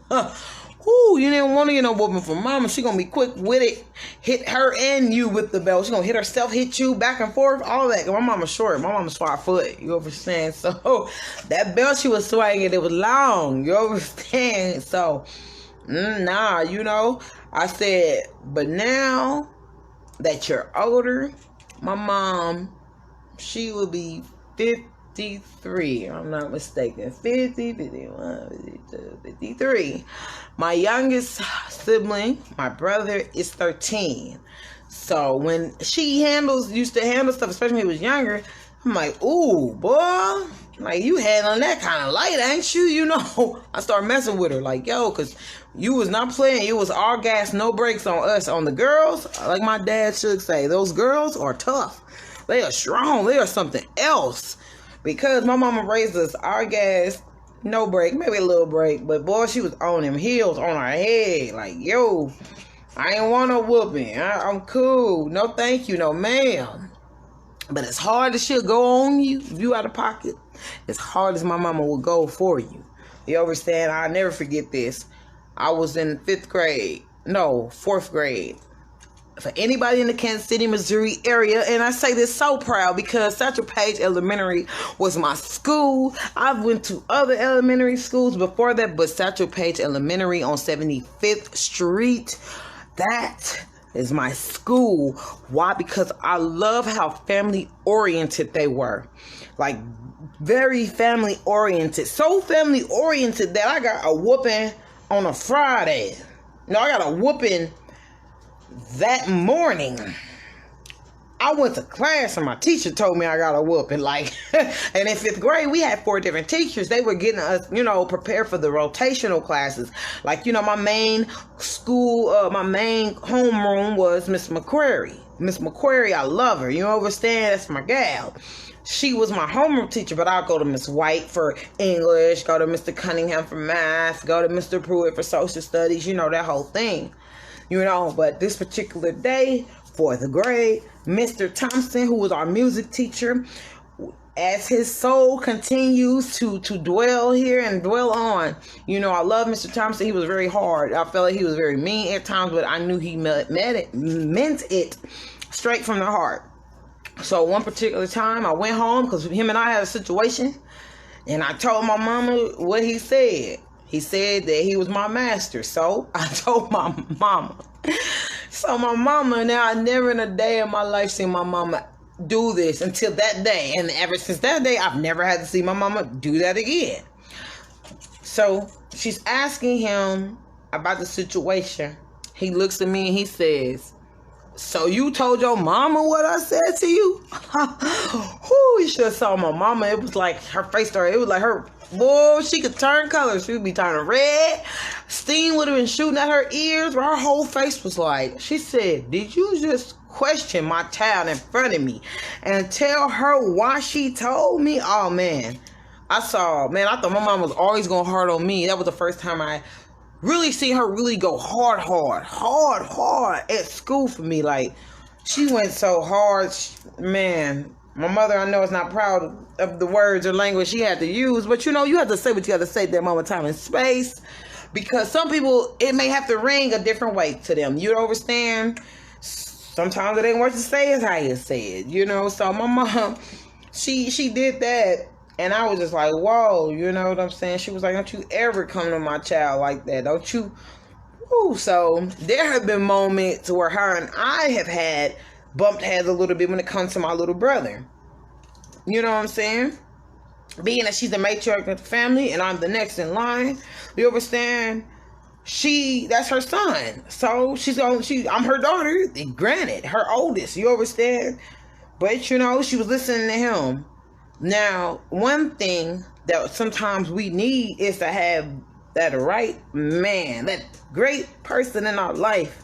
didn't want to get no whooping from mama. She gonna be quick with it, hit her and you with the belt. She gonna hit herself, hit you back and forth, all that. My mama's short. My mama's 5 foot. You understand? So that belt she was swinging, it was long. You understand? So I said, but now that you're older, my mom, she will be 53, if I'm not mistaken. 50, 51, 52, 53. My youngest sibling, my brother, is 13. So when she used to handle stuff, especially when he was younger, I'm like, ooh, boy, like you handling that kind of light, ain't you? I start messing with her, like, yo, because You was not playing. It was all gas, no brakes on us. On the girls, like my dad should say, those girls are tough. They are strong. They are something else. Because my mama raised us, our gas, no brake, maybe a little brake. But boy, she was on them heels on her head. Like, yo, I ain't want no whooping. I'm cool. No thank you, no ma'am. But as hard as she'll go on you, if you out of pocket, as hard as my mama will go for you. You understand? I'll never forget this. I was in 4th grade. For anybody in the Kansas City, Missouri area, and I say this so proud because Satchel Paige Elementary was my school. I went to other elementary schools before that, but Satchel Paige Elementary on 75th Street, that is my school. Why? Because I love how family oriented they were. Like, very family oriented. So family oriented that I got a whooping on a Friday. No, I got a whooping that morning. I went to class and my teacher told me I got a whooping. Like, and in 5th grade, we had 4 different teachers. They were getting us, prepared for the rotational classes. Like, my main school, my main homeroom was Miss McQuarrie. Miss McQuarrie, I love her. You understand? That's my gal. She was my homeroom teacher, but I'll go to Miss White for English, go to Mr. Cunningham for math, go to Mr. Pruitt for social studies, that whole thing. But this particular day, 4th grade, Mr. Thompson, who was our music teacher, as his soul continues to dwell here and dwell on, I love Mr. Thompson. He was very hard. I felt like he was very mean at times, but I knew he meant it straight from the heart. So one particular time I went home because him and I had a situation, and I told my mama what he said. He said that he was my master. So I told my mama. So my mama, now I never in a day in my life seen my mama do this until that day. And ever since that day, I've never had to see my mama do that again. So she's asking him about the situation. He looks at me and he says, "So you told your mama what I said to you?" Whoo, you should have saw my mama. It was like her face started, it was like her, boy, she could turn colors. She would be turning red. Steam would have been shooting at her ears. Her whole face was like, she said, "Did you just question my child in front of me and tell her why she told me?" Oh, man. I thought my mom was always going hard on me. That was the first time I really see her really go hard at school for me. Like, she went so hard. Man, my mother, I know, is not proud of the words or language she had to use, but you have to say what you have to say at that moment, time, and space, because some people, it may have to ring a different way to them. You understand? Sometimes it ain't worth to say as how you say it, So my mom, she did that. And I was just like, whoa, you know what I'm saying? She was like, "Don't you ever come to my child like that. Don't you?" Ooh, so there have been moments where her and I have had bumped heads a little bit when it comes to my little brother. You know what I'm saying? Being that she's the matriarch of the family and I'm the next in line, you understand? That's her son. So I'm her daughter, granted, her oldest, you understand? But she was listening to him. Now, one thing that sometimes we need is to have that right man, that great person in our life,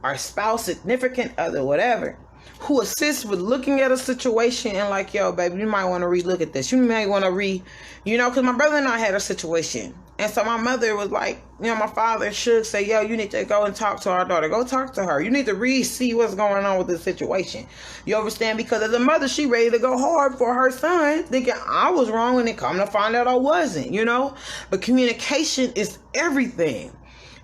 our spouse, significant other, whatever, who assists with looking at a situation and like, "Yo, baby, you might want to relook at this. You might want to because my brother and I had a situation. And so my mother was like, my father should say, "Yo, you need to go and talk to our daughter. Go talk to her. You need to see what's going on with this situation." You understand? Because as a mother, she ready to go hard for her son, thinking I was wrong, and then come to find out I wasn't, But communication is everything.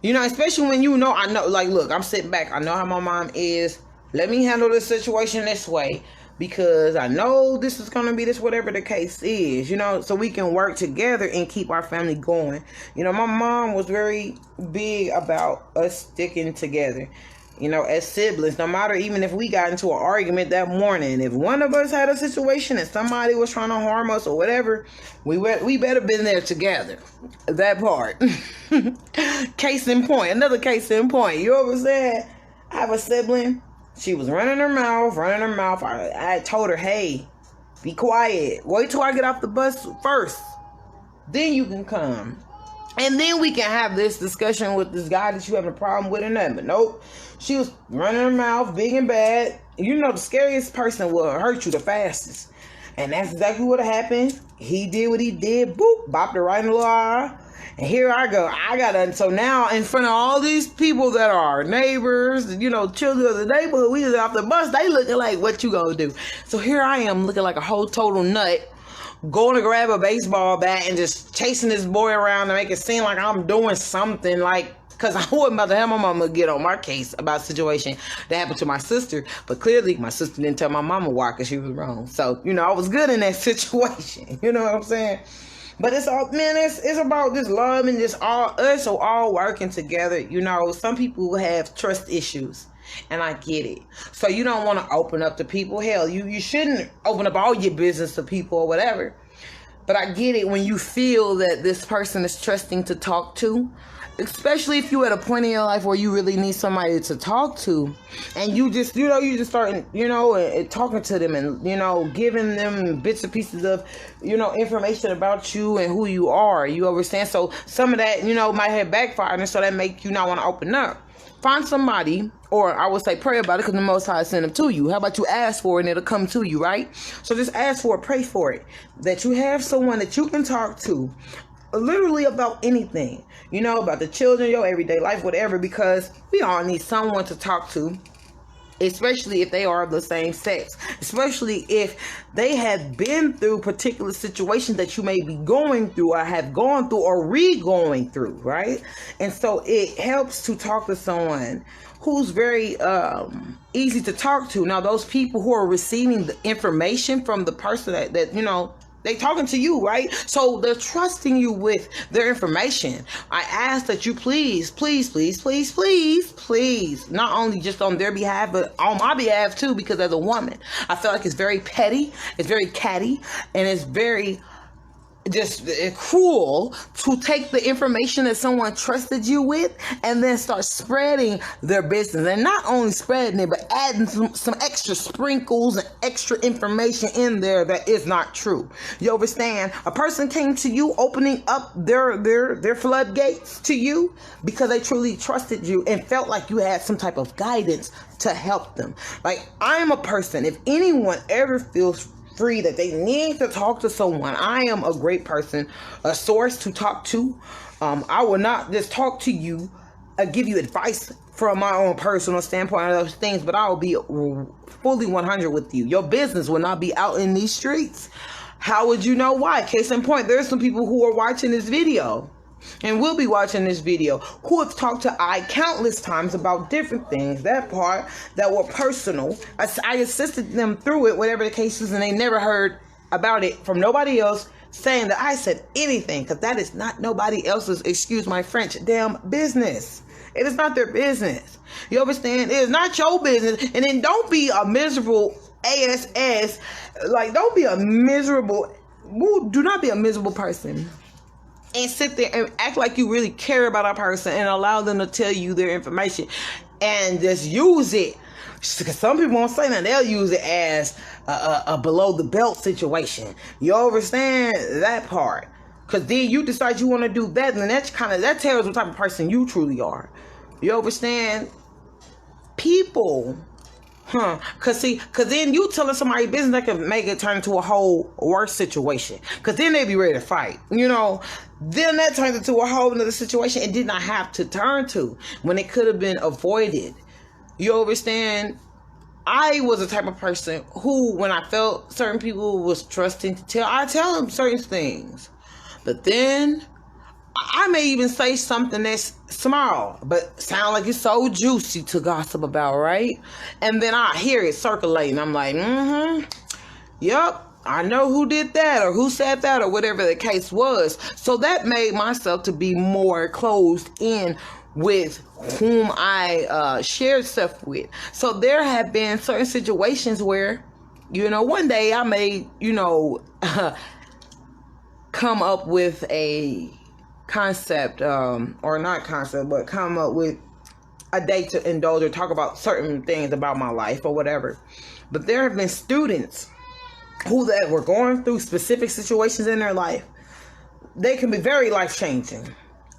Especially when I know, like, look, I'm sitting back. I know how my mom is. Let me handle this situation this way, because I know this is going to be this, whatever the case is, so we can work together and keep our family going. My mom was very big about us sticking together, as siblings, no matter, even if we got into an argument that morning, if one of us had a situation and somebody was trying to harm us or whatever, we better been there together. That part. Case in point, another case in point. You know what I'm saying? I have a sibling. She was running her mouth. I told her, "Hey, be quiet. Wait till I get off the bus first. Then you can come." And then we can have this discussion with this guy that you have a problem with or nothing. But nope, she was running her mouth big and bad. You know, the scariest person will hurt you the fastest. And that's exactly what happened. He did what he did. Boop, bopped her right in the little eye. And here I go. So now in front of all these people that are neighbors, you know, children of the neighborhood, we was off the bus. They looking like, what you gonna do? So here I am looking like a whole total nut, going to grab a baseball bat and just chasing this boy around to make it seem like I'm doing something, like, because I wasn't about to have my mama get on my case about a situation that happened to my sister. But clearly, my sister didn't tell my mama why, because she was wrong. So, you know, I was good in that situation. You know what I'm saying? But it's all, man, it's about just love and just us all working together. You know, some people have trust issues. And I get it. So you don't want to open up to people. Hell, you shouldn't open up all your business to people or whatever. But I get it when you feel that this person is trusting to talk to. Especially if you're at a point in your life where you really need somebody to talk to. And you just start, talking to them and, giving them bits and pieces of, information about you and who you are. You understand? So some of that, might have backfired. And so that make you not want to open up. Find somebody, or I would say pray about it, because the Most High sent them to you. How about you ask for it and it'll come to you, right? So just ask for it, pray for it. That you have someone that you can talk to, literally about anything. About the children, your everyday life, whatever, because we all need someone to talk to. Especially if they are of the same sex. Especially if they have been through particular situations that you may be going through or have gone through or re-going through, right? And so it helps to talk to someone who's very easy to talk to. Now, those people who are receiving the information from the person that they talking to you, right? So they're trusting you with their information. I ask that you please, not only just on their behalf, but on my behalf too, because as a woman, I feel like it's very petty, it's very catty, and it's very just cruel to take the information that someone trusted you with and then start spreading their business. And not only spreading it, but adding some extra sprinkles and extra information in there that is not true. You understand? A person came to you opening up their floodgates to you because they truly trusted you and felt like you had some type of guidance to help them. Like, I am a person, if anyone ever feels free that they need to talk to someone, I am a great person, a source to talk to. I will not just talk to you, give you advice from my own personal standpoint of those things, but I will be fully 100 with you. Your business will not be out in these streets. How would you know why? Case in point, there's some people who are watching this video and will be watching this video who have talked to I countless times about different things, that part that were personal. I assisted them through it, whatever the case is, and they never heard about it from nobody else saying that I said anything, because that is not nobody else's, excuse my French, damn business. It is not their business. You understand? It is not your business. And then don't be a miserable ASS. Like, don't be a miserable, do not be a miserable person and sit there and act like you really care about a person and allow them to tell you their information and just use it. Because some people won't say that. They'll use it as a below the belt situation. You understand that part? Because then you decide you want to do that, and that tells what type of person you truly are. You understand? People. Cause then you telling somebody business that can make it turn into a whole worse situation. Cause then they be ready to fight. Then that turns into a whole another situation it did not have to turn to when it could have been avoided. You understand? I was the type of person who, when I felt certain people was trusting to tell, I tell them certain things. But then I may even say something that's small, but sound like it's so juicy to gossip about, right? And then I hear it circulating. I'm like, yep, I know who did that or who said that or whatever the case was. So that made myself to be more closed in with whom I shared stuff with. So there have been certain situations where, one day I may, come up with a concept, or not concept, but come up with a day to indulge or talk about certain things about my life or whatever. But there have been students that were going through specific situations in their life. They can be very life-changing.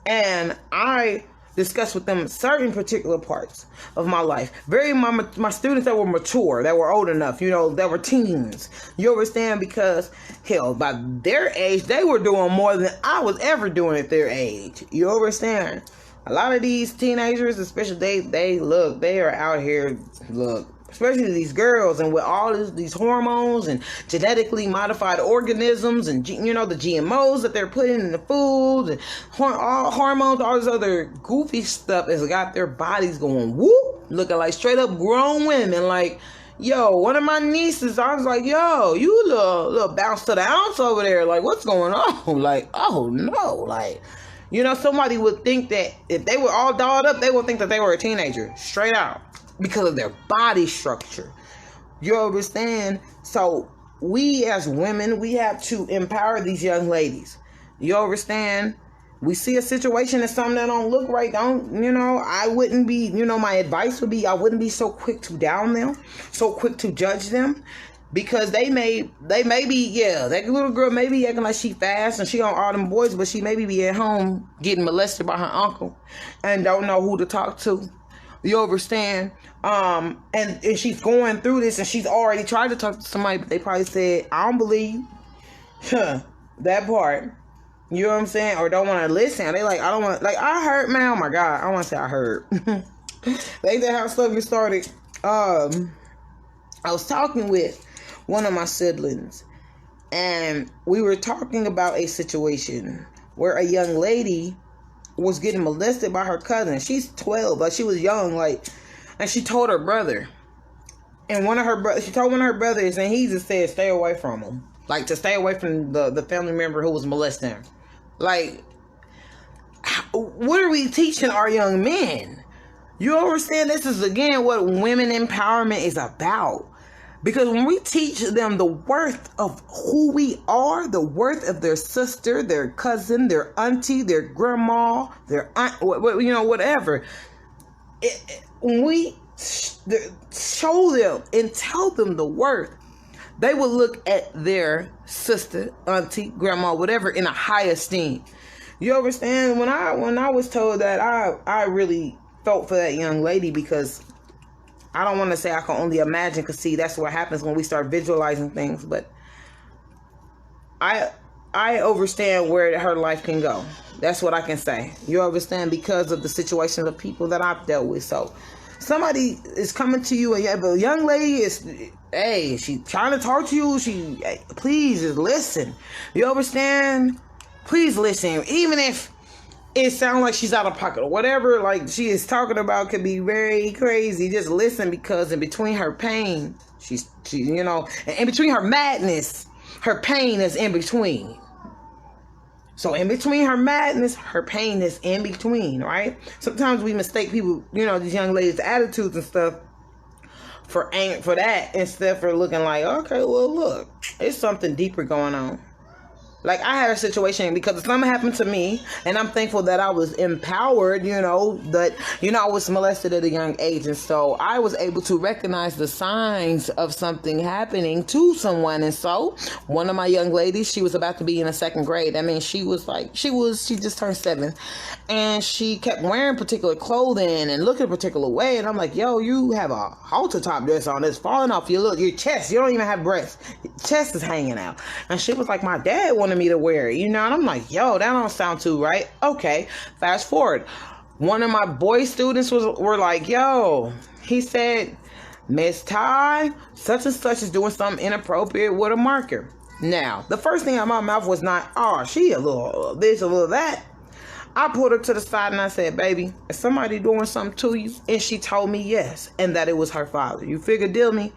And I discussed with them certain particular parts of my life. My students that were mature, that were old enough, that were teens. You understand? Because, hell, by their age, they were doing more than I was ever doing at their age. You understand? A lot of these teenagers, especially, they are out here, especially these girls, and with all these hormones and genetically modified organisms and, the GMOs that they're putting in the food and all hormones, all this other goofy stuff has got their bodies going whoop, looking like straight up grown women. Like, yo, one of my nieces, I was like, yo, you little bounce to the ounce over there. Like, what's going on? Like, oh no, like, somebody would think that if they were all dolled up, they would think that they were a teenager, straight out, because of their body structure. You understand? So we as women, we have to empower these young ladies. You understand? We see a situation as something that don't look right. I wouldn't be, my advice would be, I wouldn't be so quick to down them, so quick to judge them. Because they may be, that little girl may be acting like she fast and she on all them boys, but she maybe be at home getting molested by her uncle and don't know who to talk to. You understand? And she's going through this and she's already tried to talk to somebody, but they probably said, I don't believe that part. You know what I'm saying? Or don't want to listen. They like, I don't want, like, I heard, man, oh my God, I want to say I heard. They did how stuff get started. I was talking with one of my siblings, and we were talking about a situation where a young lady was getting molested by her cousin. She's 12, but she was young, and she told her brother. And she told one of her brothers, and he just said, stay away from him. Like, to stay away from the family member who was molesting her. Like, what are we teaching our young men? You understand? This is, again, what women empowerment is about. Because when we teach them the worth of who we are, the worth of their sister, their cousin, their auntie, their grandma, their aunt, whatever. When we show them and tell them the worth, they will look at their sister, auntie, grandma, whatever, in a high esteem. You understand? When I was told that, I really felt for that young lady, because I don't want to say I can only imagine, because see, that's what happens when we start visualizing things. But I understand where her life can go. That's what I can say. You understand? Because of the situations of people that I've dealt with. So somebody is coming to you, and you have a young lady she's trying to talk to you. Please just listen. You understand? Please listen. Even if it sounds like she's out of pocket or whatever, like she is talking about, could be very crazy. Just listen, because in between her pain, in between her madness, her pain is in between. So in between her madness, her pain is in between, right? Sometimes we mistake people, these young ladies' attitudes and stuff for that, instead for looking like, okay, well, look, it's something deeper going on. Like, I had a situation because something happened to me, and I'm thankful that I was empowered, that, I was molested at a young age. And so I was able to recognize the signs of something happening to someone. And so one of my young ladies, she was about to be in the second grade. I mean, she just turned 7, and she kept wearing particular clothing and looking a particular way. And I'm like, yo, you have a halter top dress on. It's falling off your chest. You don't even have breasts. Your chest is hanging out. And she was like, my dad wanted me to wear it, and I'm like, yo, that don't sound too right. Okay, fast forward. One of my boy students were like, yo, he said, Miss Ty, such and such is doing something inappropriate with a marker. Now, the first thing out of my mouth was not, oh, she a little this, a little that. I pulled her to the side and I said, baby, is somebody doing something to you? And she told me yes, and that it was her father. You figure deal me?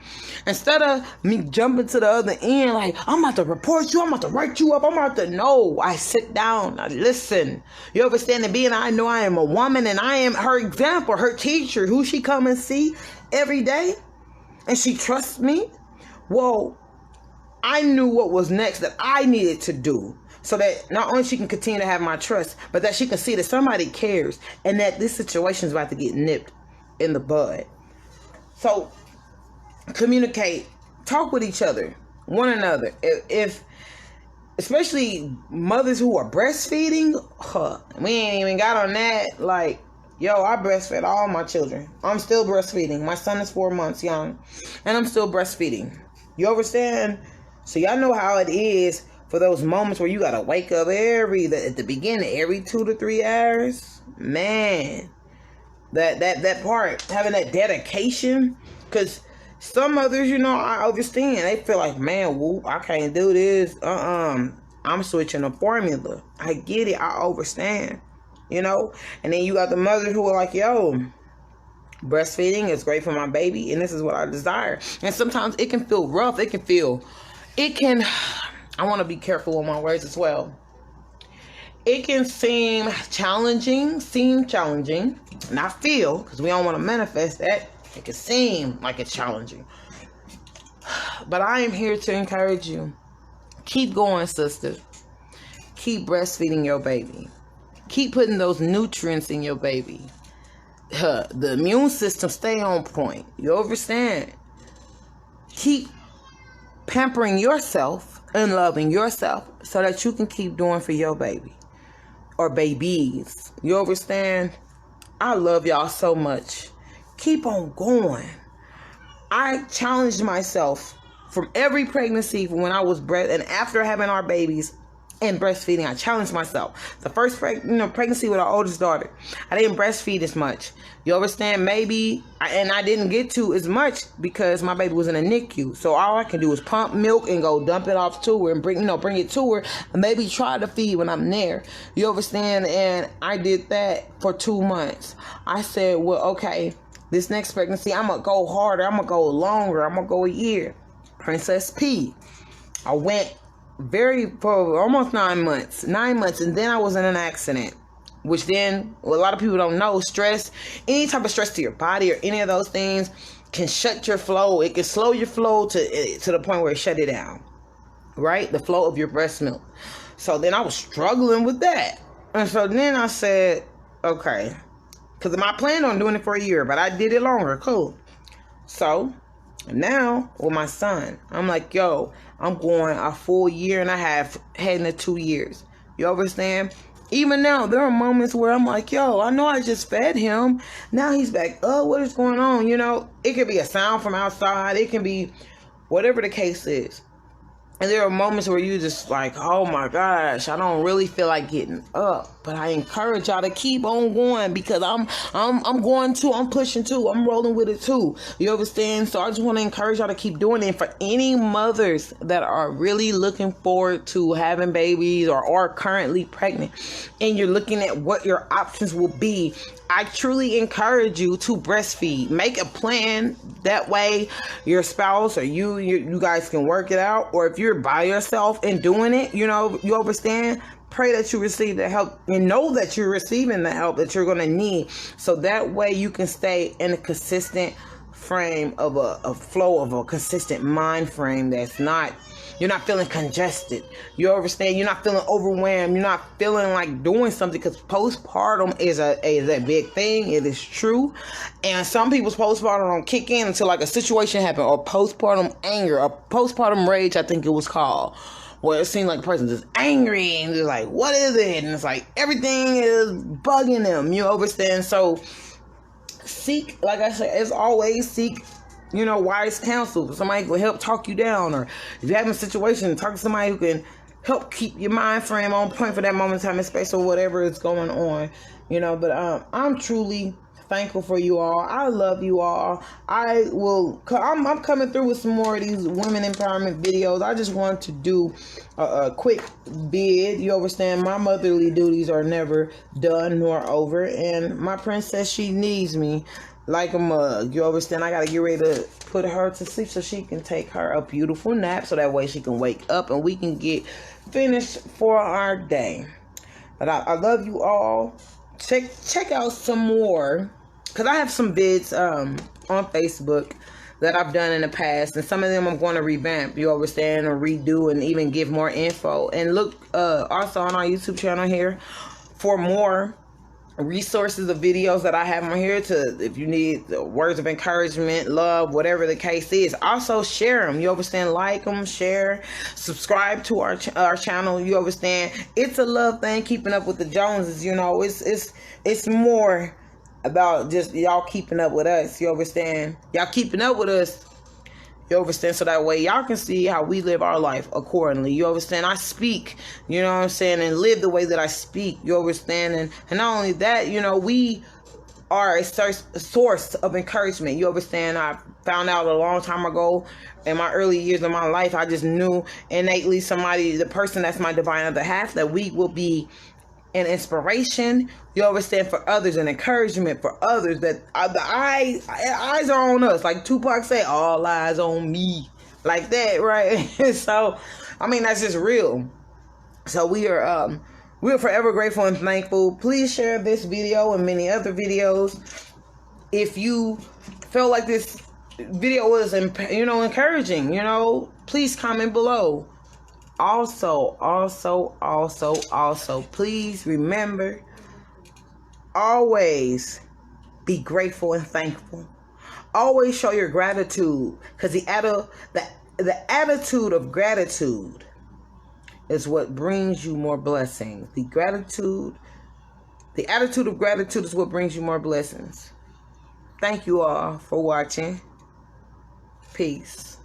Instead of me jumping to the other end like, I'm about to report you, I'm about to write you up, no, I sit down, I listen. You understand? And being I know I am a woman, and I am her example, her teacher, who she come and see every day, and she trusts me. Well, I knew what was next that I needed to do, so that not only she can continue to have my trust, but that she can see that somebody cares, and that this situation is about to get nipped in the bud. So communicate, talk with each other, one another. If especially mothers who are breastfeeding, we ain't even got on that. Like, yo, I breastfed all my children. I'm still breastfeeding. My son is 4 months young, and I'm still breastfeeding. You understand? So y'all know how it is for those moments where you gotta wake up at the beginning, every 2 to 3 hours. Man, that part, having that dedication, because some mothers, I understand. They feel like, man, whoop, I can't do this. I'm switching the formula. I get it. I understand. And then you got the mothers who are like, yo, breastfeeding is great for my baby, and this is what I desire. And sometimes it can feel rough. I want to be careful with my words as well. It can seem challenging, not feel, because we don't want to manifest that. It can seem like it's challenging. But I am here to encourage you. Keep going, sister. Keep breastfeeding your baby. Keep putting those nutrients in your baby. The immune system stay on point. You understand? Keep pampering yourself and loving yourself so that you can keep doing for your baby or babies. You understand? I love y'all so much. Keep on going. I challenged myself from every pregnancy from when I was and after having our babies and breastfeeding. I challenged myself. The first pregnancy with our oldest daughter, I didn't breastfeed as much. You understand? I didn't get to as much because my baby was in a NICU. So all I can do is pump milk and go dump it off to her and bring it to her and maybe try to feed when I'm there. You understand? And I did that for 2 months. I said, well, okay, this next pregnancy, I'm going to go harder. I'm going to go longer. I'm going to go a year. Princess P. I went for almost 9 months, and then I was in an accident, which then a lot of people don't know. Stress, any type of stress to your body or any of those things can shut your flow. It can slow your flow to the point where it shut it down, right? The flow of your breast milk. So then I was struggling with that, and so then I said, okay, because I planned on doing it for a year, but I did it longer. Cool. So now with my son, I'm like, yo, I'm going a full year and a half, heading to 2 years. You understand? Even now, there are moments where I'm like, yo, I know I just fed him. Now he's back. Oh, what is going on? It could be a sound from outside. It can be whatever the case is. And there are moments where you just like, oh my gosh, I don't really feel like getting up. But I encourage y'all to keep on going because I'm going too. I'm pushing too. I'm rolling with it too. You understand? So I just want to encourage y'all to keep doing it. And for any mothers that are really looking forward to having babies or are currently pregnant and you're looking at what your options will be, I truly encourage you to breastfeed. Make a plan. That way your spouse or you guys can work it out. Or if you're by yourself and doing it, you understand, pray that you receive the help and know that you're receiving the help that you're going to need. So that way you can stay in a consistent frame of a flow of a consistent mind frame you're not feeling congested. You understand? You're not feeling overwhelmed. You're not feeling like doing something, because postpartum is a big thing. It is true. And some people's postpartum don't kick in until like a situation happened, or postpartum anger, or postpartum rage, I think it was called. Where it seems like the person's just angry and they're like, what is it? And it's like everything is bugging them. You understand? So seek, like I said, as always, seek wise counsel. Somebody who will help talk you down, or if you're having a situation, talk to somebody who can help keep your mind frame on point for that moment in time and space, or whatever is going on. But I'm truly thankful for you all. I love you all. I'm coming through with some more of these women empowerment videos. I just want to do a quick bid. You understand? My motherly duties are never done nor over, and my princess, she needs me like a mug. You understand? I gotta get ready to put her to sleep so she can take her a beautiful nap, so that way she can wake up and we can get finished for our day. But I love you all. Check out some more, because I have some vids on Facebook that I've done in the past, and some of them I'm going to revamp, you understand, or redo, and even give more info. And look also on our YouTube channel here for more resources of videos that I have on here to, if you need words of encouragement, love, whatever the case is. Also share them. You understand? Like them, share, subscribe to our channel. You understand? It's a love thing. Keeping up with the Joneses. You know, it's more about just y'all keeping up with us. You understand? Y'all keeping up with us. You understand? So that way y'all can see how we live our life accordingly. You understand? I speak, you know what I'm saying, and live the way that I speak. You understand? And not only that, you know, we are a source of encouragement. You understand? I found out a long time ago in my early years of my life, I just knew innately the person that's my divine other half, that we will be an inspiration, you understand, for others, and encouragement for others, that the eyes are on us, like Tupac said, all eyes on me, like that, right? So I mean, that's just real. So we're forever grateful and thankful. Please share this video and many other videos. If you feel like this video was encouraging, please comment below. Also, please remember, always be grateful and thankful. Always show your gratitude, because the attitude of gratitude is what brings you more blessings. The attitude of gratitude is what brings you more blessings. Thank you all for watching. Peace.